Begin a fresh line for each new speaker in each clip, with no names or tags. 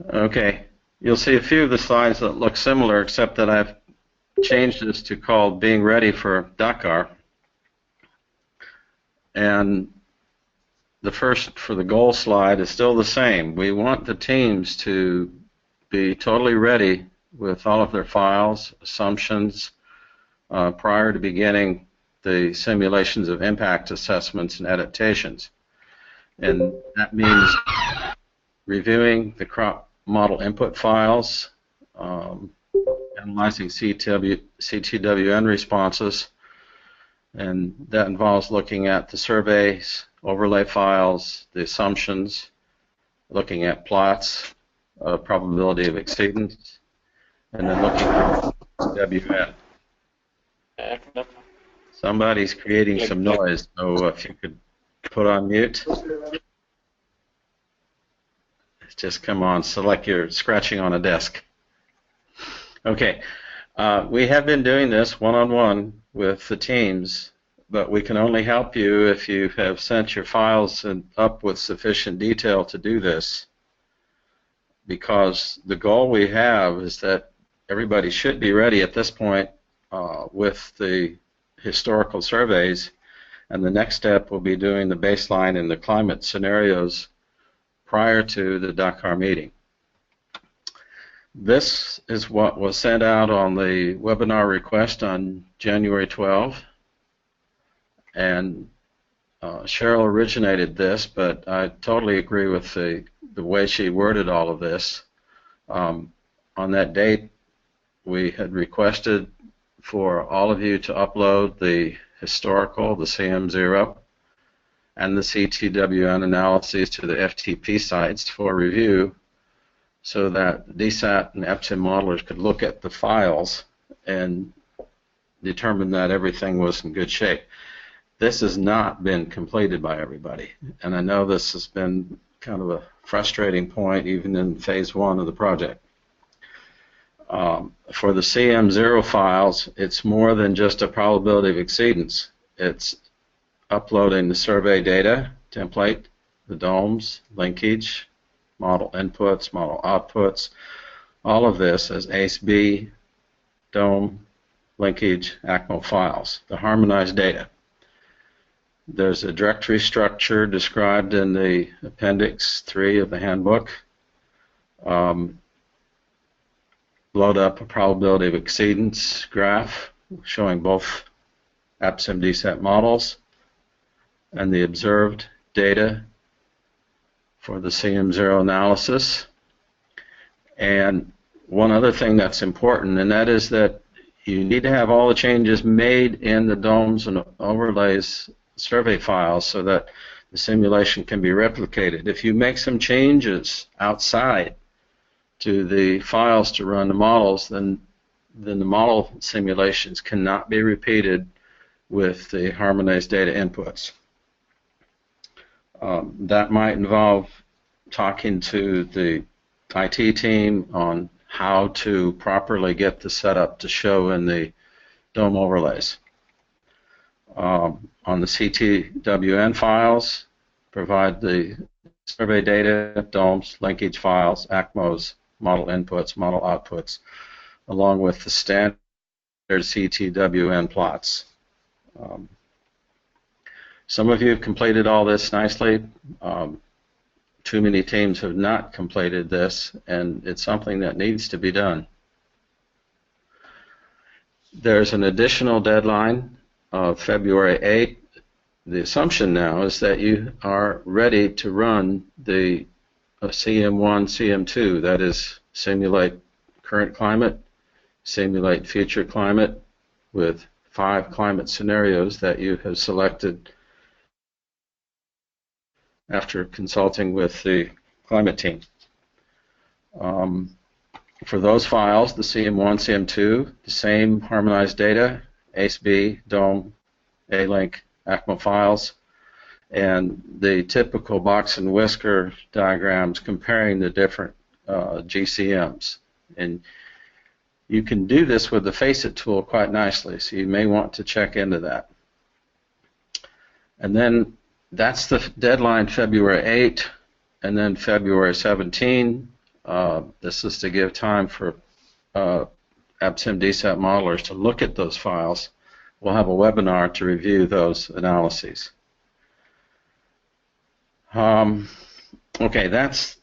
Okay, you'll see a few of the slides that look similar, except that I've changed this to called Being Ready for Dakar. And the first, for the goal slide, is still the same. We want the teams to be totally ready with all of their files, assumptions, prior to beginning the simulations of impact assessments and adaptations. And that means reviewing the crop model input files, analyzing CTWN responses, and that involves looking at the surveys, overlay files, the assumptions, looking at plots, probability of exceedance, and then looking at CTWN. Somebody's creating some noise, so if you could put on mute. Just come on, select your scratching on a desk. Okay, we have been doing this one-on-one with the teams, but we can only help you if you have sent your files up with sufficient detail to do this, because the goal we have is that everybody should be ready at this point with the historical surveys, and the next step will be doing the baseline and the climate scenarios prior to the Dakar meeting. This is what was sent out on the webinar request on January 12, and Cheryl originated this, but I totally agree with the way she worded all of this. On that date, we had requested for all of you to upload the historical, the CM0, and the CTWN analyses to the FTP sites for review, so that DSAT and EPSIM modelers could look at the files and determine that everything was in good shape. This has not been completed by everybody, and I know this has been kind of a frustrating point even in phase 1 of the project. For the CM0 files, it's more than just a probability of exceedance. It's uploading the survey data, template, the DOMs, linkage, model inputs, model outputs, all of this as ACE-B, DOM, linkage, ACMO files, the harmonized data. There's a directory structure described in the Appendix 3 of the handbook. Load up a probability of exceedance graph showing both EPSIM DSAT models and the observed data for the CM0 analysis. And one other thing that's important, and that is that you need to have all the changes made in the DOMs and overlays survey files so that the simulation can be replicated. If you make some changes outside to the files to run the models, then the model simulations cannot be repeated with the harmonized data inputs. That might involve talking to the IT team on how to properly get the setup to show in the DOM overlays. On the CTWN files, provide the survey data, DOMs, linkage files, ACMOs, model inputs, model outputs, along with the standard CTWN plots. Some of you have completed all this nicely. Too many teams have not completed this, and it's something that needs to be done. There's an additional deadline of February 8th. The assumption now is that you are ready to run the CM1, CM2, that is, simulate current climate, simulate future climate with 5 climate scenarios that you have selected after consulting with the climate team. For those files, the CM1, CM2, the same harmonized data, ACE-B, DOM, A-Link, ACMO files, and the typical box and whisker diagrams comparing the different GCMs. And you can do this with the FACEIT tool quite nicely, so you may want to check into that. And then that's the deadline, February 8, and then February 17, This is to give time for AppSim DSAP modelers to look at those files. We'll have a webinar to review those analyses. Okay, that's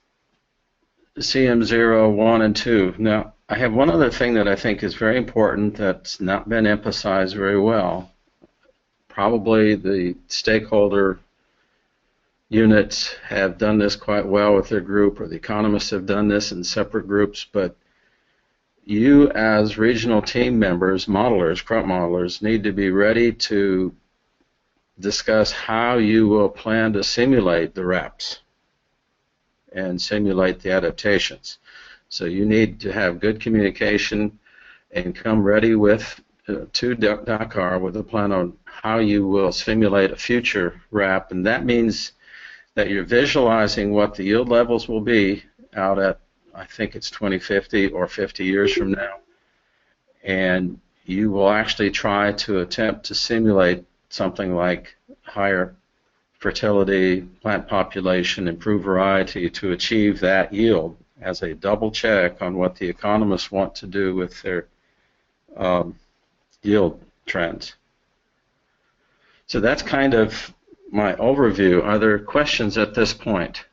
CM0, 1, and 2. Now, I have one other thing that I think is very important that's not been emphasized very well. Probably the stakeholder units have done this quite well with their group, or the economists have done this in separate groups, but you as regional team members, modelers, crop modelers, need to be ready to discuss how you will plan to simulate the reps and simulate the adaptations. So you need to have good communication and come ready with to Dakar with a plan on how you will simulate a future RAP, and that means that you're visualizing what the yield levels will be out at, I think it's 2050 or 50 years from now, and you will actually try to attempt to simulate something like higher fertility, plant population, improved variety to achieve that yield as a double check on what the economists want to do with their yield trends. So that's kind of my overview. Are there questions at this point?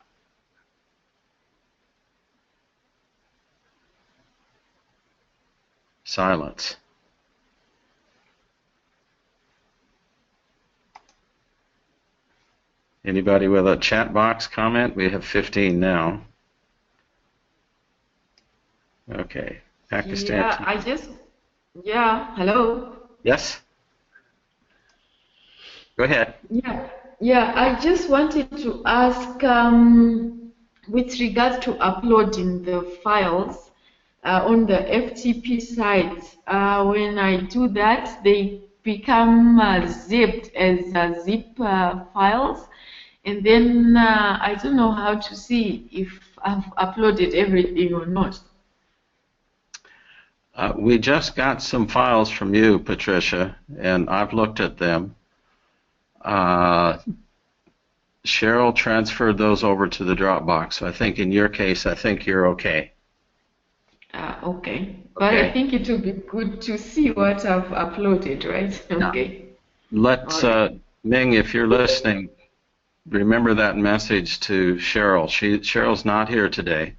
Silence. Anybody with a chat box comment? We have 15 now. Okay. Pakistan.
Hello.
Yes? Go ahead.
I just wanted to ask, with regards to uploading the files on the FTP site, when I do that, they become zipped as zip files, and then I don't know how to see if I've uploaded everything or not.
We just got some files from you, Patricia, and I've looked at them. Cheryl transferred those over to the Dropbox. So I think in your case, I think you're okay.
Okay. But I think it would be good to see what I've uploaded, right? Okay.
Let's, Ming, if you're listening, remember that message to Cheryl. Cheryl's not here today.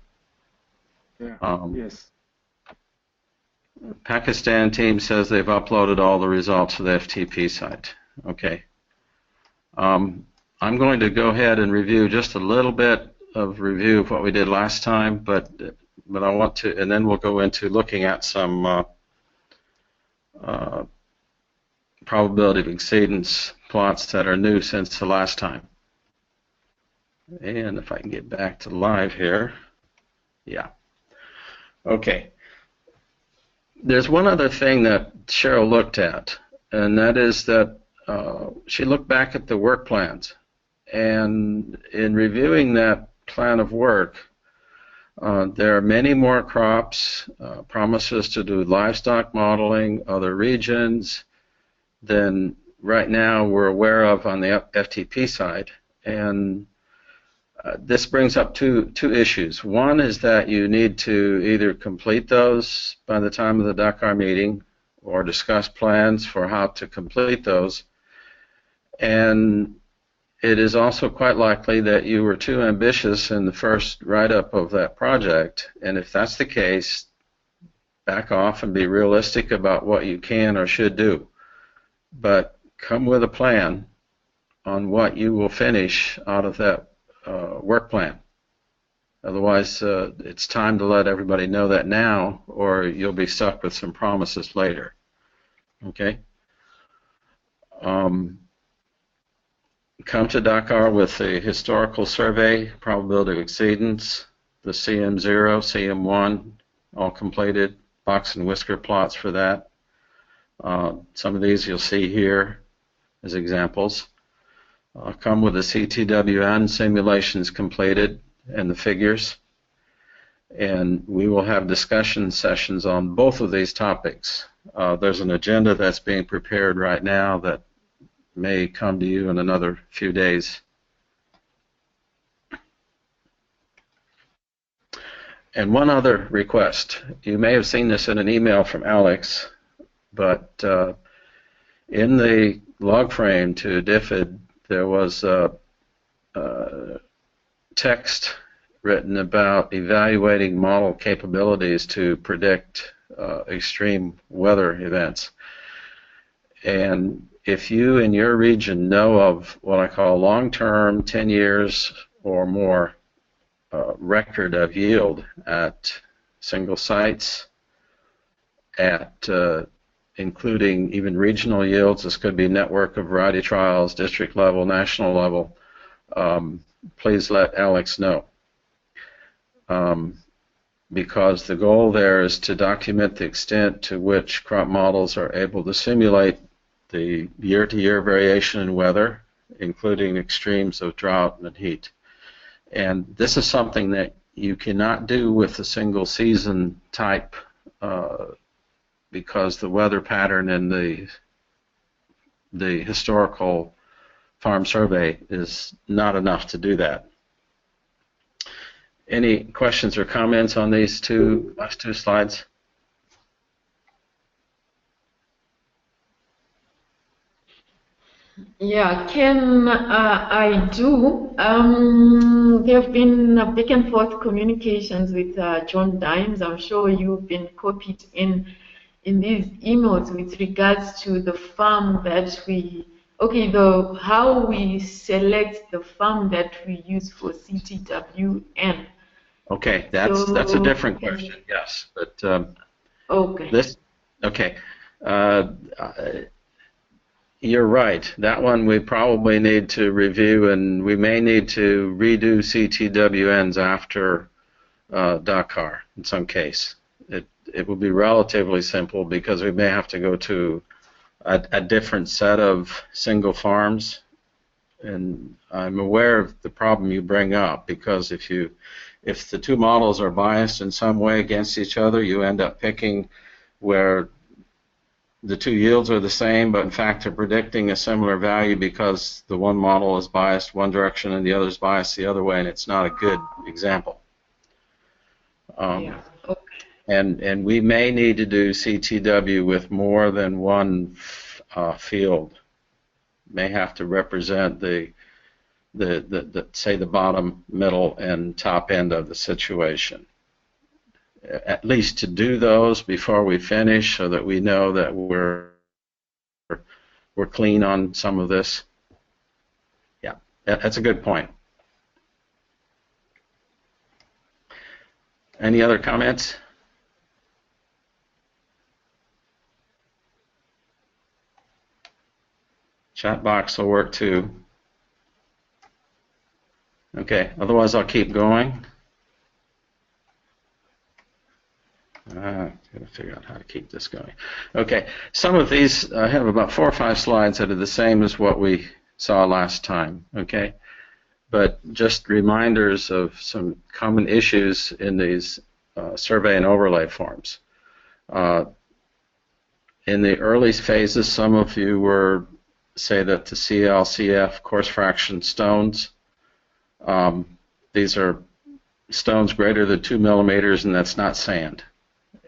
Yes.
Pakistan team says they've uploaded all the results to the FTP site. Okay. I'm going to go ahead and review just a little bit of review of what we did last time, but I want to, and then we'll go into looking at some probability of exceedance plots that are new since the last time. And if I can get back to live here, yeah. Okay. There's one other thing that Cheryl looked at, and that is that she looked back at the work plans. And in reviewing that plan of work, there are many more crops, promises to do livestock modeling, other regions than right now we're aware of on the FTP side. And this brings up two issues. One is that you need to either complete those by the time of the Dakar meeting or discuss plans for how to complete those. And it is also quite likely that you were too ambitious in the first write-up of that project. And if that's the case, back off and be realistic about what you can or should do. But come with a plan on what you will finish out of that work plan. Otherwise, it's time to let everybody know that now, or you'll be stuck with some promises later. Okay? Come to Dakar with the historical survey, probability of exceedance, the CM0, CM1, all completed, box and whisker plots for that. Some of these you'll see here as examples. Come with the CTWN simulations completed and the figures. And we will have discussion sessions on both of these topics. There's an agenda that's being prepared right now that may come to you in another few days. And one other request. You may have seen this in an email from Alex, but in the log frame to DFID, there was text written about evaluating model capabilities to predict extreme weather events. And if you in your region know of what I call long-term, 10 years or more record of yield at single sites, at including even regional yields, this could be network of variety trials, district level, national level, please let Alex know. Because the goal there is to document the extent to which crop models are able to simulate the year-to-year variation in weather, including extremes of drought and heat. And this is something that you cannot do with a single season type because the weather pattern in the historical farm survey is not enough to do that. Any questions or comments on these last two slides?
Yeah, Ken, I do. There have been back and forth communications with John Dimes. I'm sure you've been copied in these emails with regards to the farm that how we select the farm that we use for CTWN.
Okay, that's a different question. Yes, but
okay.
Okay. You're right. That one we probably need to review, and we may need to redo CTWNs after Dakar in some case. It will be relatively simple because we may have to go to a different set of single farms. And I'm aware of the problem you bring up, because if the two models are biased in some way against each other, you end up picking where the two yields are the same, but in fact they're predicting a similar value because the one model is biased one direction and the other is biased the other way, and it's not a good example.
Yeah. Okay.
And we may need to do CTW with more than one field. May have to represent the say the bottom, middle, and top end of the situation. At least to do those before we finish, so that we know that we're clean on some of this. Yeah, that's a good point. Any other comments? Chat box will work too. Okay, otherwise I'll keep going. Gotta figure out how to keep this going. Okay, some of these, I have about 4 or 5 slides that are the same as what we saw last time, okay? But just reminders of some common issues in these survey and overlay forms. In the early phases, some of you were, say that the CL, CF coarse fraction stones, these are stones greater than 2 millimeters, and that's not sand.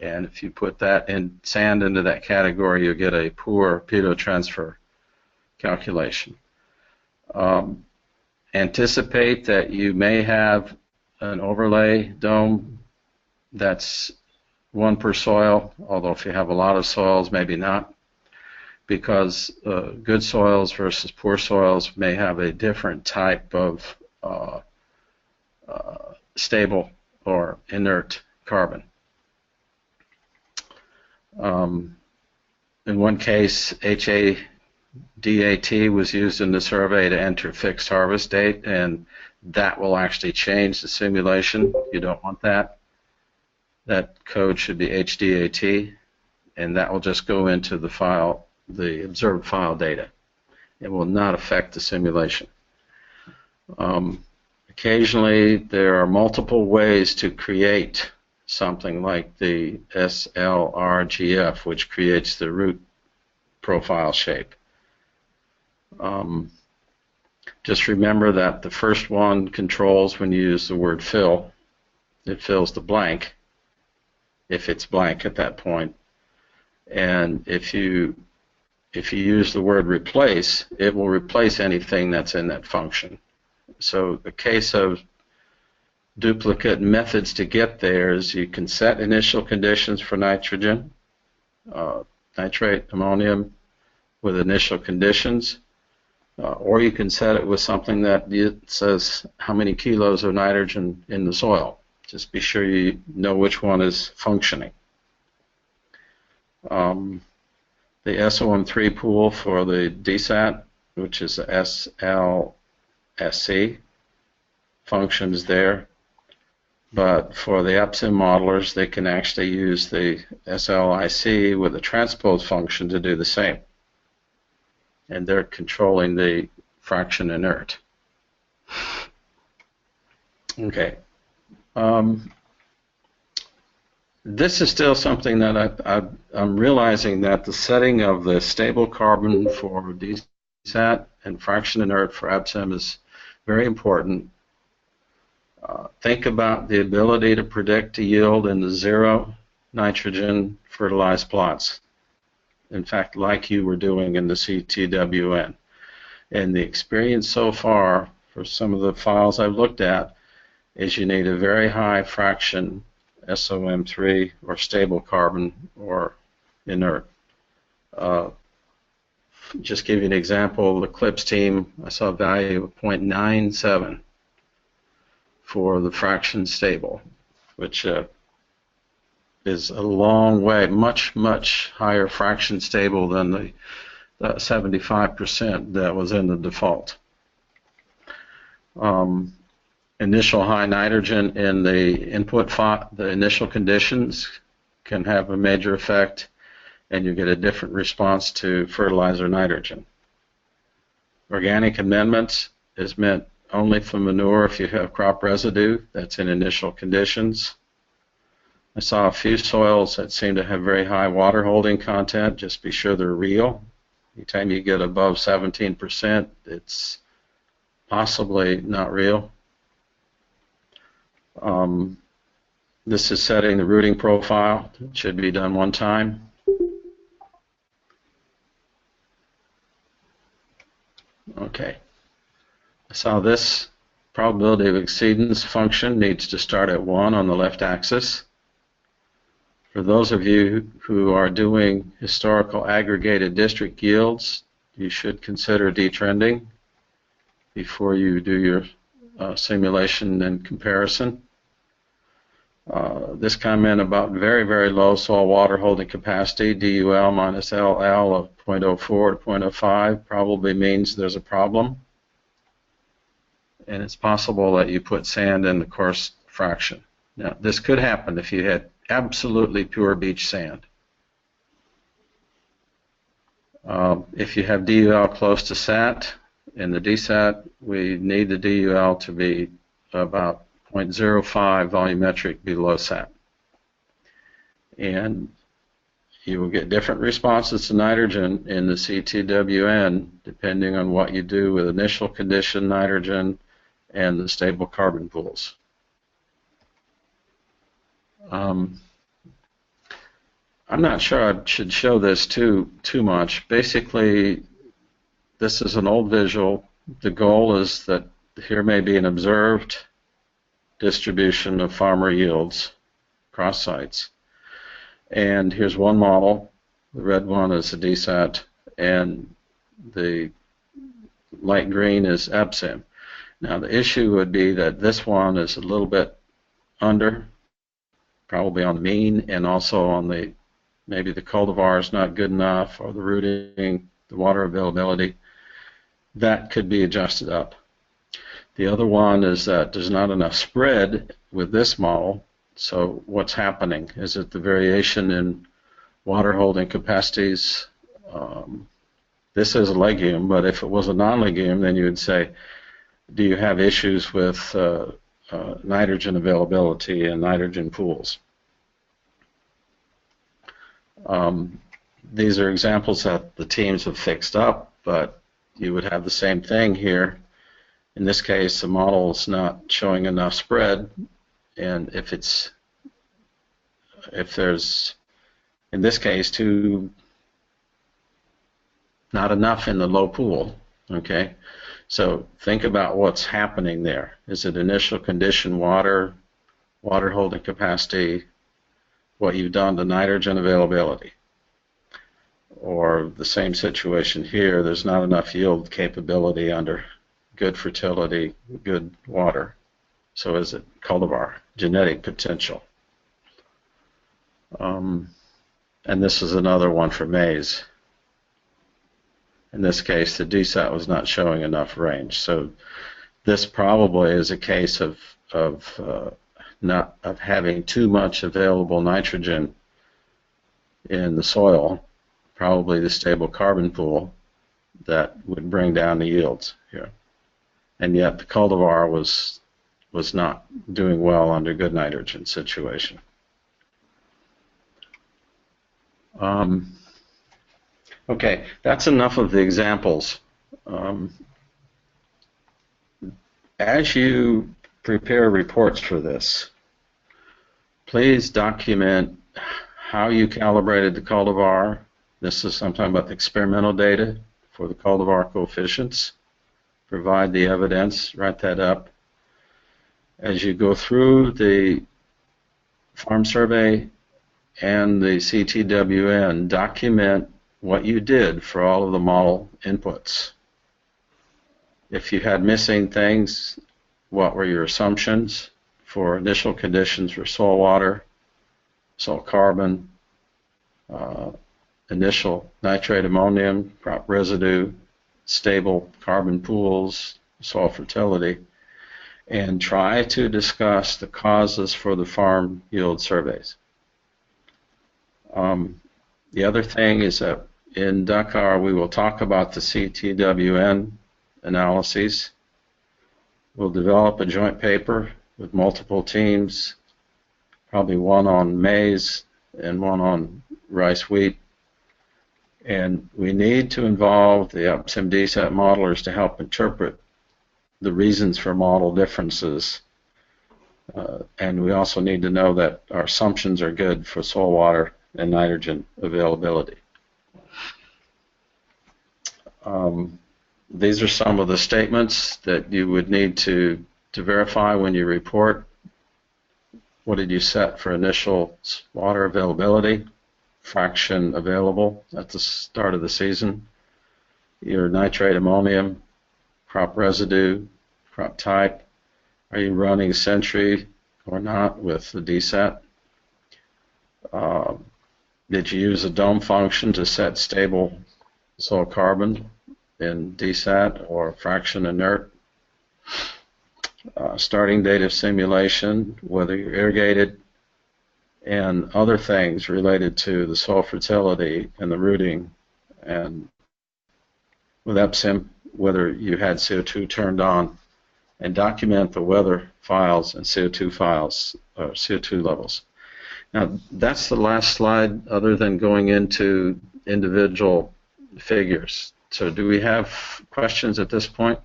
And if you put that in sand into that category, you get a poor pitot transfer calculation. Anticipate that you may have an overlay dome that's 1 per soil, although if you have a lot of soils, maybe not, because good soils versus poor soils may have a different type of stable or inert carbon. In one case, HADAT was used in the survey to enter fixed harvest date, and that will actually change the simulation. You don't want that. That code should be HDAT, and that will just go into the file, the observed file data. It will not affect the simulation. Occasionally, there are multiple ways to create something like the SLRGF, which creates the root profile shape. Just remember that the first one controls when you use the word fill. it fills the blank, if it's blank at that point. And if you use the word replace, it will replace anything that's in that function. So the case of duplicate methods to get there is you can set initial conditions for nitrogen, nitrate, ammonium with initial conditions, or you can set it with something that says how many kilos of nitrogen in the soil. Just be sure you know which one is functioning. The SOM3 pool for the DSAT, which is the SLSC, functions there. But for the EPSIM modelers, they can actually use the SLIC with a transpose function to do the same. And they're controlling the fraction inert. Okay. This is still something that I'm realizing that the setting of the stable carbon for DSAT and fraction inert for EPSIM is very important. Think about the ability to predict a yield in the 0 nitrogen fertilized plots. In fact, like you were doing in the CTWN. And the experience so far for some of the files I've looked at is you need a very high fraction SOM3 or stable carbon or inert. Just give you an example, the CLIPS team, I saw a value of 0.97 for the fraction stable, which is a long way, much, much higher fraction stable than the 75% that was in the default. Initial high nitrogen in the input the initial conditions can have a major effect, and you get a different response to fertilizer nitrogen. Organic amendments is meant only for manure if you have crop residue that's in initial conditions. I saw a few soils that seem to have very high water holding content. Just be sure they're real. Anytime you get above 17%, it's possibly not real. This is setting the rooting profile. It should be done one time. Okay. I saw this probability of exceedance function needs to start at 1 on the left axis. For those of you who are doing historical aggregated district yields, you should consider detrending before you do your simulation and comparison. This comment about very, very low soil water holding capacity, DUL minus LL of 0.04 to 0.05, probably means there's a problem. And it's possible that you put sand in the coarse fraction. Now, this could happen if you had absolutely pure beach sand. If you have DUL close to SAT, in the DSAT, we need the DUL to be about 0.05 volumetric below SAT. And you will get different responses to nitrogen in the CTWN depending on what you do with initial condition nitrogen and the stable carbon pools. I'm not sure I should show this too much. Basically, this is an old visual. The goal is that here may be an observed distribution of farmer yields across sites. And here's one model. The red one is the DSAT, and the light green is EPSIM. Now the issue would be that this one is a little bit under, probably on the mean, and also on the, maybe the cultivar is not good enough, or the rooting, the water availability. That could be adjusted up. The other one is that there's not enough spread with this model. So what's happening? Is it the variation in water holding capacities? This is a legume, but if it was a non-legume, then you would say, do you have issues with nitrogen availability and nitrogen pools? These are examples that the teams have fixed up, but you would have the same thing here. In this case, the model is not showing enough spread And if there's, in this case, not enough in the low pool, okay? So think about what's happening there. Is it initial condition water holding capacity, what you've done to nitrogen availability? Or the same situation here, there's not enough yield capability under good fertility, good water. So is it cultivar, genetic potential? And this is another one for maize. In this case, the DSAT was not showing enough range. So this probably is a case of having too much available nitrogen in the soil, probably the stable carbon pool, that would bring down the yields here. And yet the cultivar was not doing well under good nitrogen situation. Okay, that's enough of the examples. As you prepare reports for this, please document how you calibrated the cultivar. This is I'm talking about the experimental data for the cultivar coefficients. Provide the evidence, write that up. As you go through the farm survey and the CTWN, document what you did for all of the model inputs. If you had missing things, what were your assumptions for initial conditions for soil water, soil carbon, initial nitrate ammonium, crop residue, stable carbon pools, soil fertility, and try to discuss the causes for the farm yield surveys. The other thing is that in Dakar we will talk about the CTWN analyses. We'll develop a joint paper with multiple teams, probably one on maize and one on rice wheat. And we need to involve the UPSIM DSAT modelers to help interpret the reasons for model differences. And we also need to know that our assumptions are good for soil water and nitrogen availability. These are some of the statements that you would need to verify when you report. What did you set for initial water availability, fraction available at the start of the season, your nitrate ammonium, crop residue, crop type, are you running Sentry or not with the DSAT? Did you use a dome function to set stable soil carbon in DSAT or fraction inert? Starting date of simulation, whether you're irrigated, and other things related to the soil fertility and the rooting, and with UPSIM, whether you had CO2 turned on, and document the weather files and CO2 files, or CO2 levels. Now, that's the last slide other than going into individual figures. So do we have questions at this point?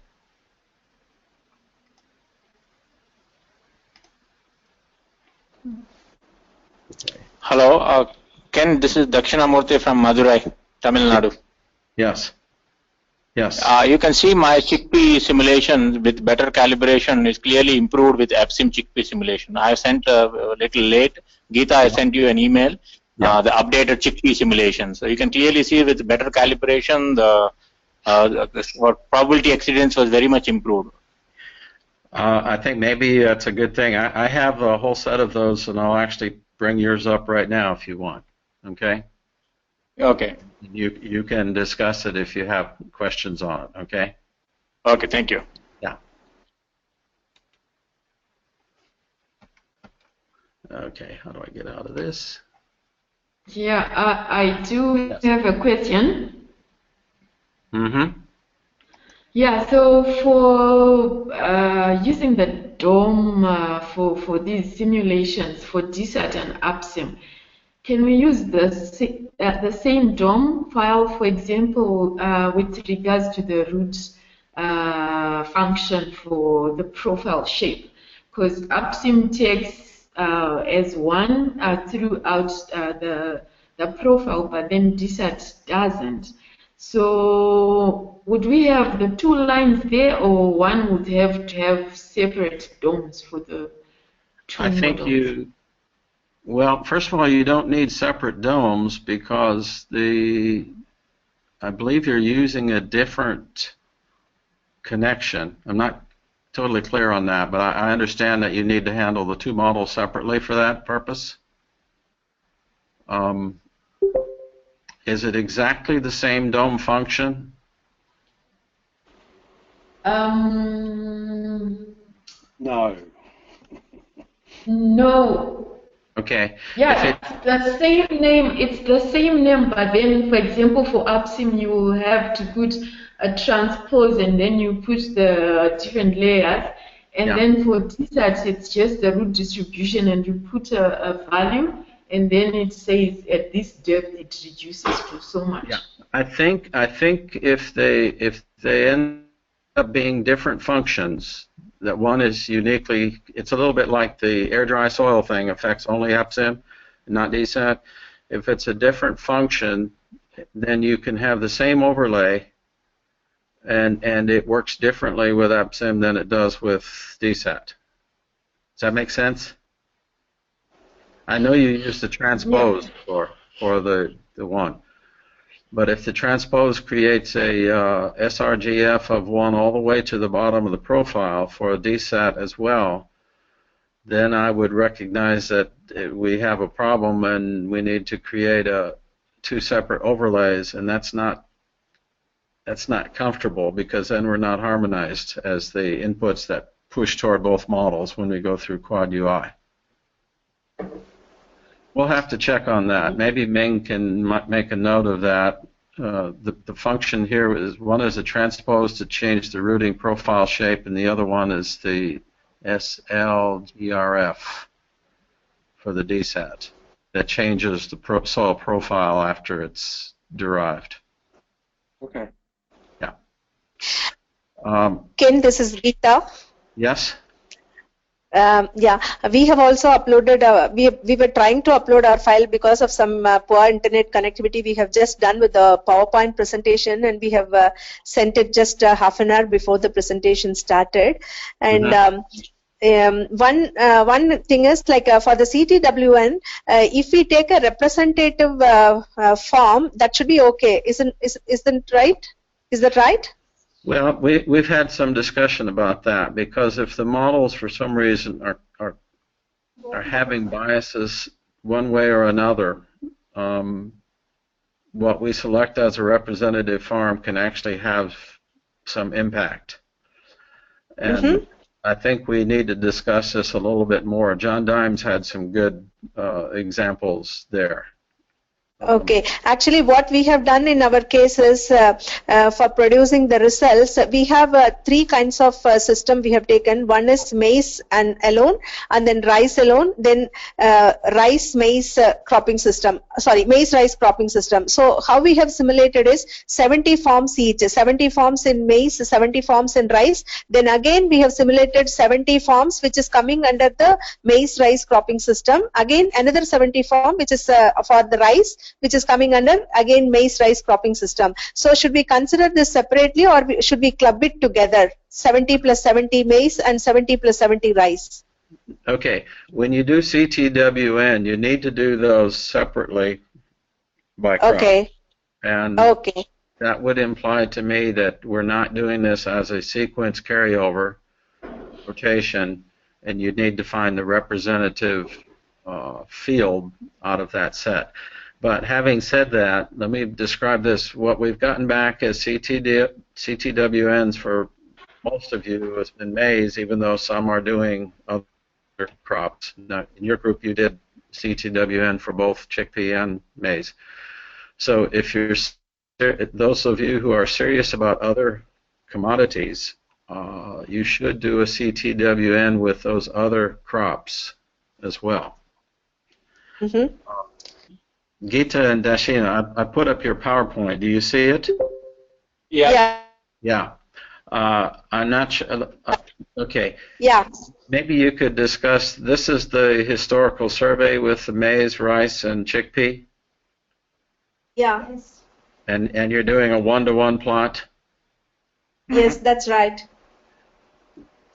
Okay. Hello, Ken, this is Dakshinamurthy from Madurai, Tamil Nadu.
Yes. Yes.
You can see my chickpea simulation with better calibration is clearly improved with UPSIM chickpea simulation. I sent a little late. Geeta, I sent you an email, the updated chickpea simulation. So you can clearly see with better calibration, the probability exceedance was very much improved.
I think maybe that's a good thing. I have a whole set of those, and I'll actually bring yours up right now if you want. Okay?
Okay.
You can discuss it if you have questions on it, okay?
Okay, thank you.
Yeah. Okay, how do I get out of this?
Yeah, I do have a question.
Mm-hmm.
Yeah, so for using the DOM for these simulations for DSAT and UPSIM, can we use the same DOM file, for example, with regards to the root function for the profile shape? because APSIM takes as one throughout the profile, but then DSAT doesn't. So would we have the two lines there, or one would have to have separate DOMs for the two models?
Well, first of all, you don't need separate DOMs because I believe you're using a different connection. I'm not totally clear on that, but I understand that you need to handle the two models separately for that purpose. Is it exactly the same DOM function?
No. No.
Okay.
Yeah, it's the same name. It's the same name, but then, for example, for APSIM, you will have to put a transpose, and then you put the different layers. And then for DSAT, it's just the root distribution, and you put a value, and then it says at this depth it reduces to so much.
Yeah, I think if they end up being different functions, that one is uniquely, it's a little bit like the air dry soil thing, affects only APSIM, not DSAT. If it's a different function, then you can have the same overlay, and it works differently with APSIM than it does with DSAT. Does that make sense? I know you use the transpose for the one, but if the transpose creates a sRGF of 1 all the way to the bottom of the profile for a DSAT as well, then I would recognize that we have a problem and we need to create two separate overlays, and that's not comfortable because then we're not harmonized as the inputs that push toward both models when we go through Quad UI. We'll have to check on that. Maybe Ming can make a note of that. The function here is, one is a transpose to change the routing profile shape, and the other one is the SLGRF for the DSAT that changes the soil profile after it's derived.
Okay.
Yeah.
Ken, this is Rita.
Yes?
Yeah, we have also uploaded, we were trying to upload our file because of some poor internet connectivity. We have just done with the PowerPoint presentation, and we have sent it just half an hour before the presentation started. And one thing is, like for the CTWN, if we take a representative form, that should be okay. Isn't right? Is that right?
Well, we've had some discussion about that, because if the models for some reason are having biases one way or another, what we select as a representative form can actually have some impact. And I think we need to discuss this a little bit more. John Dimes had some good examples there.
Okay, actually what we have done in our case is for producing the results, we have three kinds of system we have taken. One is maize and alone, and then rice alone, then rice maize cropping system, sorry, maize rice cropping system. So how we have simulated is 70 forms each, 70 forms in maize, 70 forms in rice. Then again we have simulated 70 forms which is coming under the maize rice cropping system. Again another 70 form which is for the rice, which is coming under again maize rice cropping system. So should we consider this separately, or should we club it together, 70 plus 70 maize and 70 plus 70 rice?
Okay, when you do CTWN, you need to do those separately by crop.
Okay.
And
okay.
That would imply to me that we're not doing this as a sequence carryover rotation, and you need to find the representative field out of that set. But having said that, let me describe this. What we've gotten back as CTWNs for most of you has been maize, even though some are doing other crops. Now, in your group, you did CTWN for both chickpea and maize. So if you're, those of you who are serious about other commodities, you should do a CTWN with those other crops as well.
Mm-hmm.
Geeta and Dashina, I put up your PowerPoint. Do you see it?
Yeah.
Yeah. I'm not sure. Okay.
Yeah.
Maybe you could discuss, this is the historical survey with the maize, rice, and chickpea,
Yeah.
and you're doing a 1-to-1 plot?
Yes, that's right.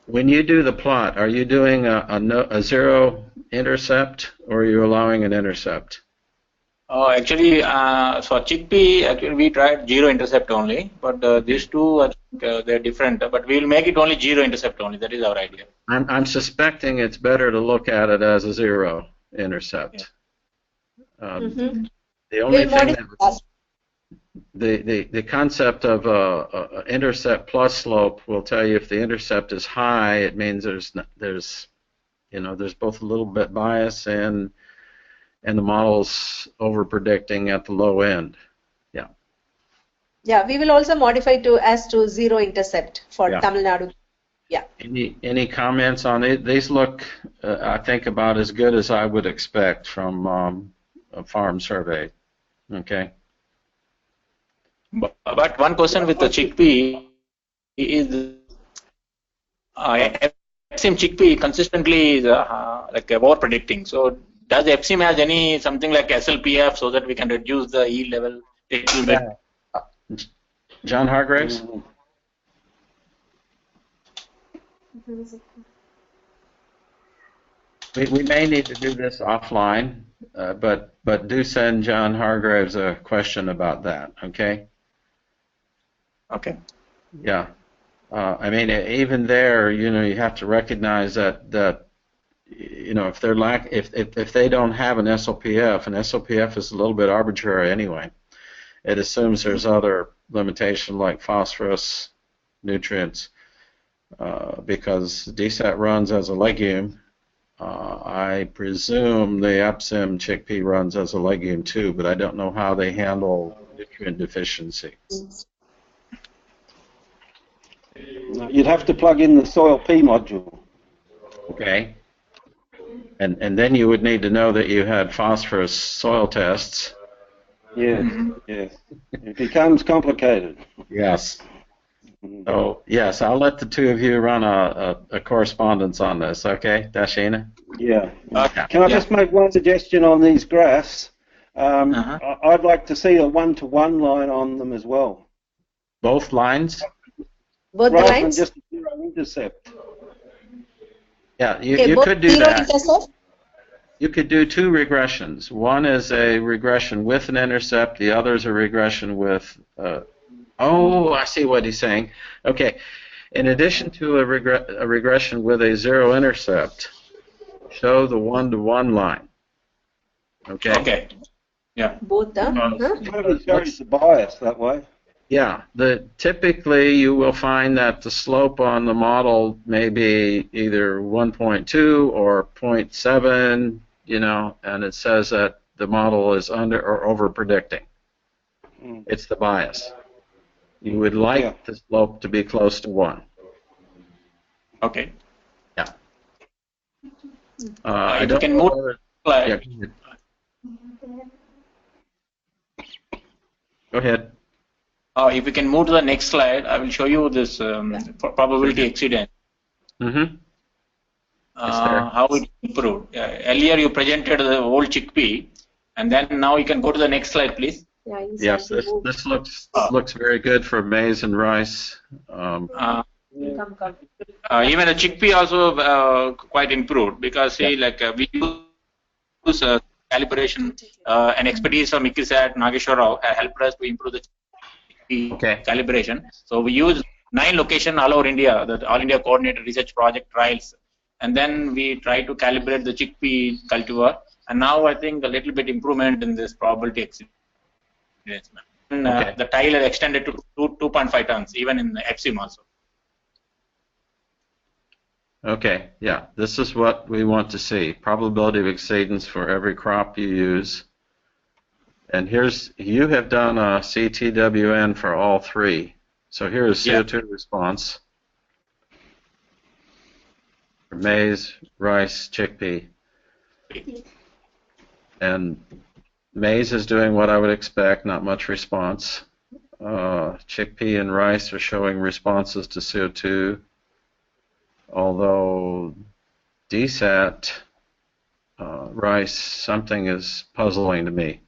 When you do the plot, are you doing a zero intercept, or are you allowing an intercept?
Oh, actually, for chickpea, actually we tried zero intercept only, but these two, they're different. But we will make it only zero intercept only. That is our idea.
I'm suspecting it's better to look at it as a zero intercept. The only thing that the concept of intercept plus slope will tell you if the intercept is high, it means there's both a little bit bias and the model's over predicting at the low end. Yeah.
Yeah, we will also modify to zero intercept for Tamil Nadu. Yeah.
Any comments on it? These look, I think, about as good as I would expect from a farm survey. Okay.
But one question with the chickpea is FSIM chickpea consistently is like over predicting. So does FSIM has any something like SLPF so that we can reduce the yield level a little bit?
John Hargraves? We may need to do this offline, but do send John Hargraves a question about that, okay?
Okay.
Yeah. I mean, even there, you have to recognize that if they're if they don't have an SLPF, and SLPF is a little bit arbitrary anyway, it assumes there's other limitation like phosphorus, nutrients, because DSAT runs as a legume. I presume the Epsim chickpea runs as a legume too, but I don't know how they handle nutrient deficiency.
You'd have to plug in the soil P module.
Okay. And then you would need to know that you had phosphorus soil tests.
Yes, yes. It becomes complicated.
Yes. So, yes, I'll let the two of you run a correspondence on this, okay, Dashina?
Yeah. Can I just make one suggestion on these graphs? I'd like to see a 1-to-1 line on them as well.
Both lines?
Both
rather
lines?
than just a zero intercept.
Yeah, you could do that.
Intercept?
You could do two regressions. One is a regression with an intercept. The other is a regression with... oh, I see what he's saying. Okay. In addition to a regression with a zero intercept, show the 1-to-1 line. Okay?
Okay. Yeah.
Both
It shows the bias that way.
Yeah. Typically, you will find that the slope on the model may be either 1.2 or 0.7, and it says that the model is under or over predicting. It's the bias. You would like the slope to be close to 1.
Okay.
Yeah.
I can move.
Yeah, go ahead.
If we can move to the next slide, I will show you this probability exceedance. How it improved. Earlier you presented the old chickpea, and then now you can go to the next slide, please.
Yes, this looks very good for maize and rice.
Even the chickpea also quite improved because we use calibration and expertise from Ikisat, Nageshwar Rao helped us to improve the chickpea calibration. So we use 9 locations all over India, the All India Coordinated Research Project trials, and then we try to calibrate the chickpea cultivar. And now I think a little bit improvement in this probability exceedance. The tile is extended to 2.5 tons, even in the FSIM also.
Okay, yeah, this is what we want to see. Probability of exceedance for every crop you use. And you have done a CTWN for all 3. So here is CO2 response for maize, rice, chickpea. And maize is doing what I would expect, not much response. Chickpea and rice are showing responses to CO2. although DSAT rice, something is puzzling to me.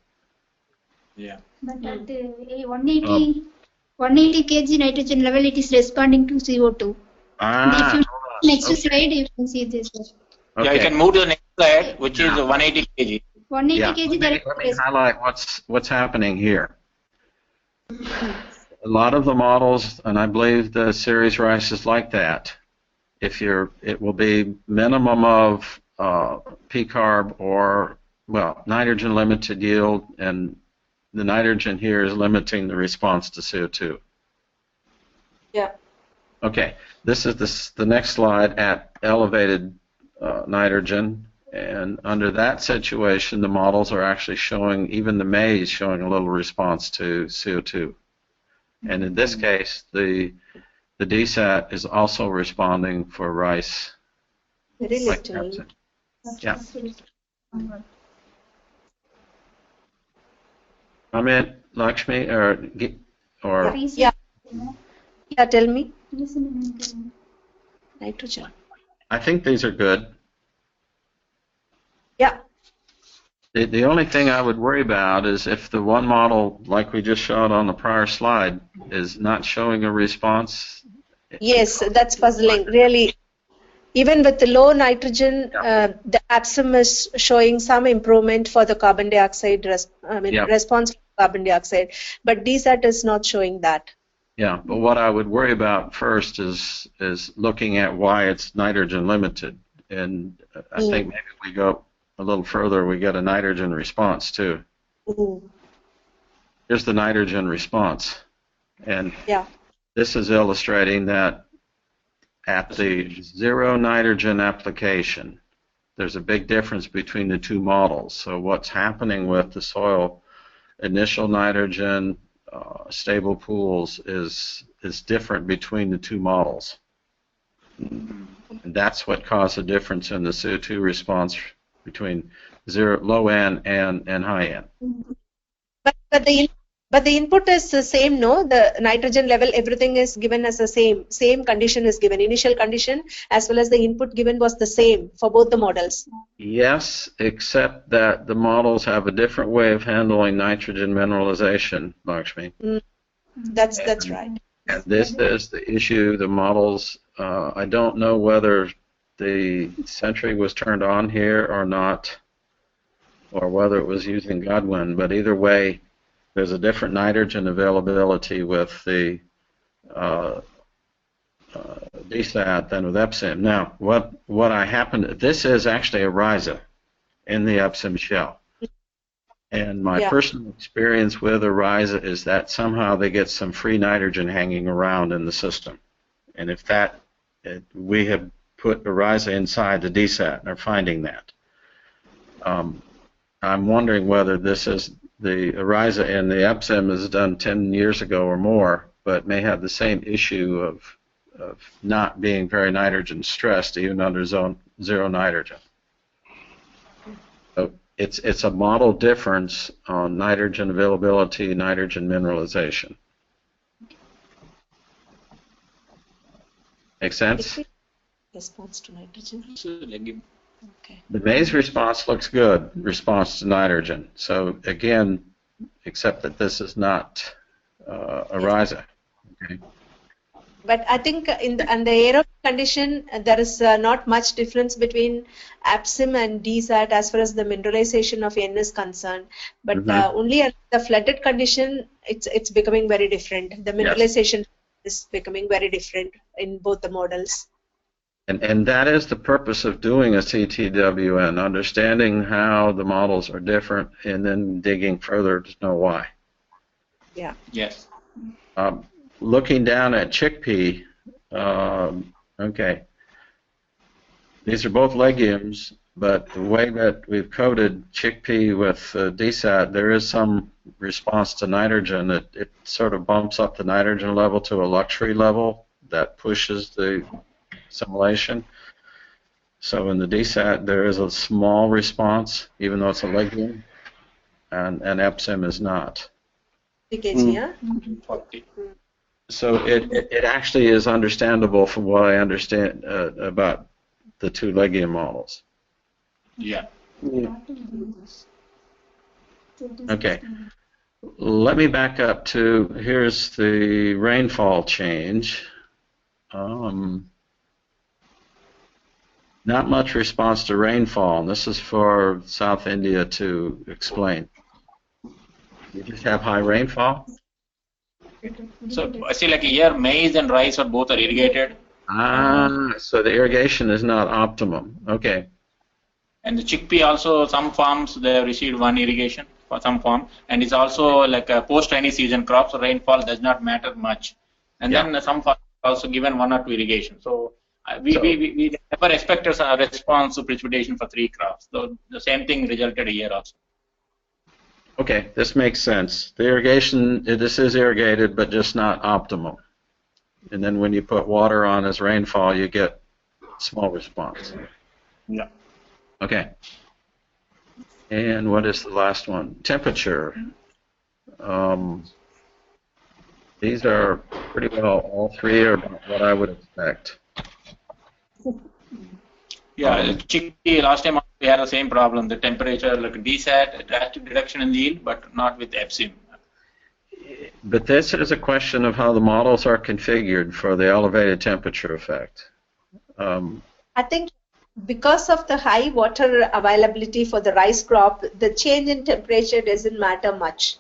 Yeah.
But at 180 kg nitrogen level, it is responding to CO2. If you next slide, you can see this.
Okay.
Yeah, you can move to the next slide, which is 180 kg.
180 kg.
Let me highlight what's happening here. A lot of the models, and I believe the series rice is like that. It will be minimum of P-carb or, well, nitrogen limited yield, and the nitrogen here is limiting the response to CO2.
Yeah.
Okay, this is the next slide at elevated nitrogen, and under that situation, the models are actually showing, even the maize showing a little response to CO2. And in this case, the DSAT is also responding for rice.
Very
Like
little.
yeah. Amit, Lakshmi, or
Yeah. Yeah, tell me. Nitrogen.
I think these are good.
Yeah.
The only thing I would worry about is if the one model, like we just showed on the prior slide, is not showing a response.
Yes, that's puzzling. Really, even with the low nitrogen, the APSIM is showing some improvement for the carbon dioxide response to carbon dioxide, but DSAT is not showing that.
Yeah, but what I would worry about first is looking at why it's nitrogen limited, and I think maybe we go a little further, we get a nitrogen response too. Here's the nitrogen response, and this is illustrating that at the zero nitrogen application, there's a big difference between the two models. So what's happening with the soil initial nitrogen stable pools is different between the two models. And that's what caused the difference in the CO2 response between low N and high N.
But the input is the same, no? The nitrogen level, everything is given as the same condition is given. Initial condition as well as the input given was the same for both the models.
Yes, except that the models have a different way of handling nitrogen mineralization, Lakshmi.
That's right.
And this is the issue. The models, I don't know whether the Sentry was turned on here or not, or whether it was using Godwin, but either way, there's a different nitrogen availability with the DSAT than with EPSIM. Now, what I happen, this is actually a RISA in the EPSIM shell. And my personal experience with a RISA is that somehow they get some free nitrogen hanging around in the system. And if we have put a RISA inside the DSAT and are finding that. I'm wondering whether this is the RISA in the EPSIM is done 10 years ago or more, but may have the same issue of not being very nitrogen stressed even under zero nitrogen. So it's a model difference on nitrogen availability, nitrogen mineralization. Make sense?
Response to nitrogen. Okay.
The maize response looks good, response to nitrogen. So again, except that this is not a RISA. Okay.
But I think in the aerobic condition, there is not much difference between APSIM and DSAT as far as the mineralization of N is concerned. But only at the flooded condition, it's becoming very different. The mineralization is becoming very different in both the models.
And that is the purpose of doing a CTWN, understanding how the models are different and then digging further to know why.
Yeah.
Yes.
Looking down at chickpea, okay, these are both legumes, but the way that we've coded chickpea with DSAT, there is some response to nitrogen. It sort of bumps up the nitrogen level to a luxury level that pushes the assimilation. So in the DSAT, there is a small response, even though it's a legume, and EPSIM is not.
3 kg, yeah?
So it actually is understandable from what I understand about the two legume models.
Yeah.
Okay. Let me back up to, here's the rainfall change. Not much response to rainfall, and this is for South India to explain. You just have high rainfall?
So I see like here maize and rice are both are irrigated.
So the irrigation is not optimum. Okay.
And the chickpea also, some farms they have received one irrigation for some farm, and it's also like a post-rainy season crop, so rainfall does not matter much. And then some farms also given one or two irrigation. So we never expected a response to precipitation for 3 crops. So the same thing resulted here also.
Okay, this makes sense. The irrigation, this is irrigated, but just not optimal. And then when you put water on as rainfall, you get small response.
Yeah.
Okay. And what is the last one? Temperature. These are pretty well, all three are what I would expect.
Yeah, chickpea, last time we had the same problem. The temperature, like DSAT, drastic reduction in yield, but not with EPSIM.
But this is a question of how the models are configured for the elevated temperature effect.
I think because of the high water availability for the rice crop, the change in temperature doesn't matter much,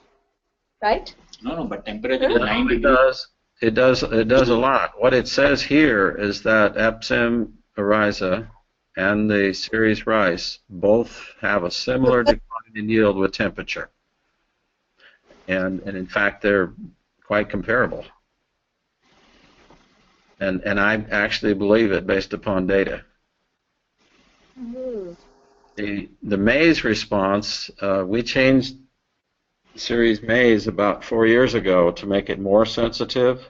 right?
No, but temperature is 9 degrees.
It does a lot. What it says here is that EPSIM, Ariza, and the series rice both have a similar decline in yield with temperature. And in fact, they're quite comparable. And I actually believe it based upon data. The maize response, we changed series maize about 4 years ago to make it more sensitive.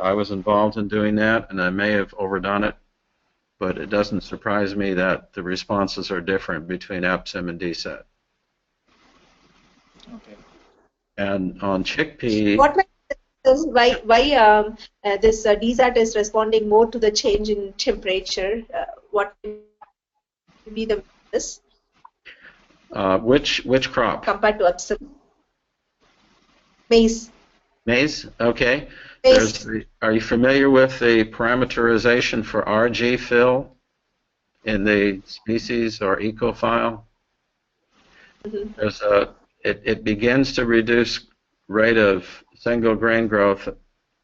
I was involved in doing that, and I may have overdone it, but it doesn't surprise me that the responses are different between EPSIM and DSAT.
Okay.
And on chickpea,
what why this DSAT is responding more to the change in temperature? What would be the this?
Which crop?
Compared to EPSIM? Maize.
Maize? Okay.
Maize.
Are you familiar with the parameterization for RG fill in the species or eco file? There's it begins to reduce rate of single grain growth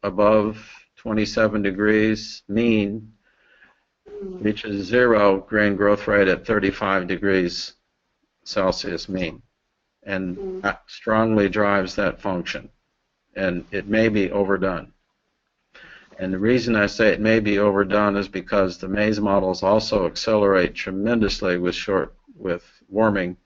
above 27 degrees mean, reaches 0 grain growth rate at 35 degrees Celsius mean, and that strongly drives that function, and it may be overdone. And the reason I say it may be overdone is because the maize models also accelerate tremendously with warming.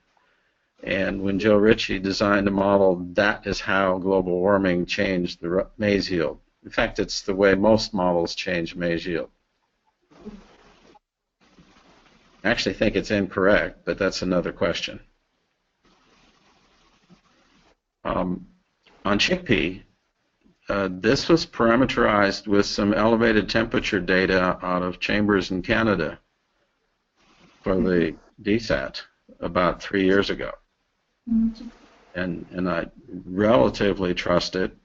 And when Joe Ritchie designed a model, that is how global warming changed the maize yield. In fact, it's the way most models change maize yield. I actually think it's incorrect, but that's another question. On chickpea, this was parameterized with some elevated temperature data out of Chambers in Canada for the DSAT about 3 years ago. And I relatively trust it,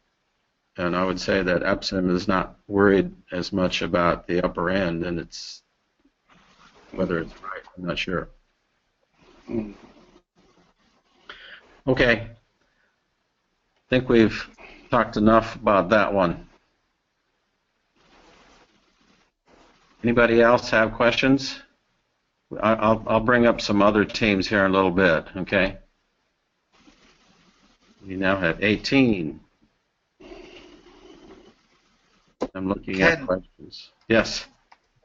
and I would say that EPSIM is not worried as much about the upper end, and it's whether it's right, I'm not sure. Okay, I think we've talked enough about that one. Anybody else have questions? I'll bring up some other teams here in a little bit, okay? We now have 18. I'm looking at questions. Yes.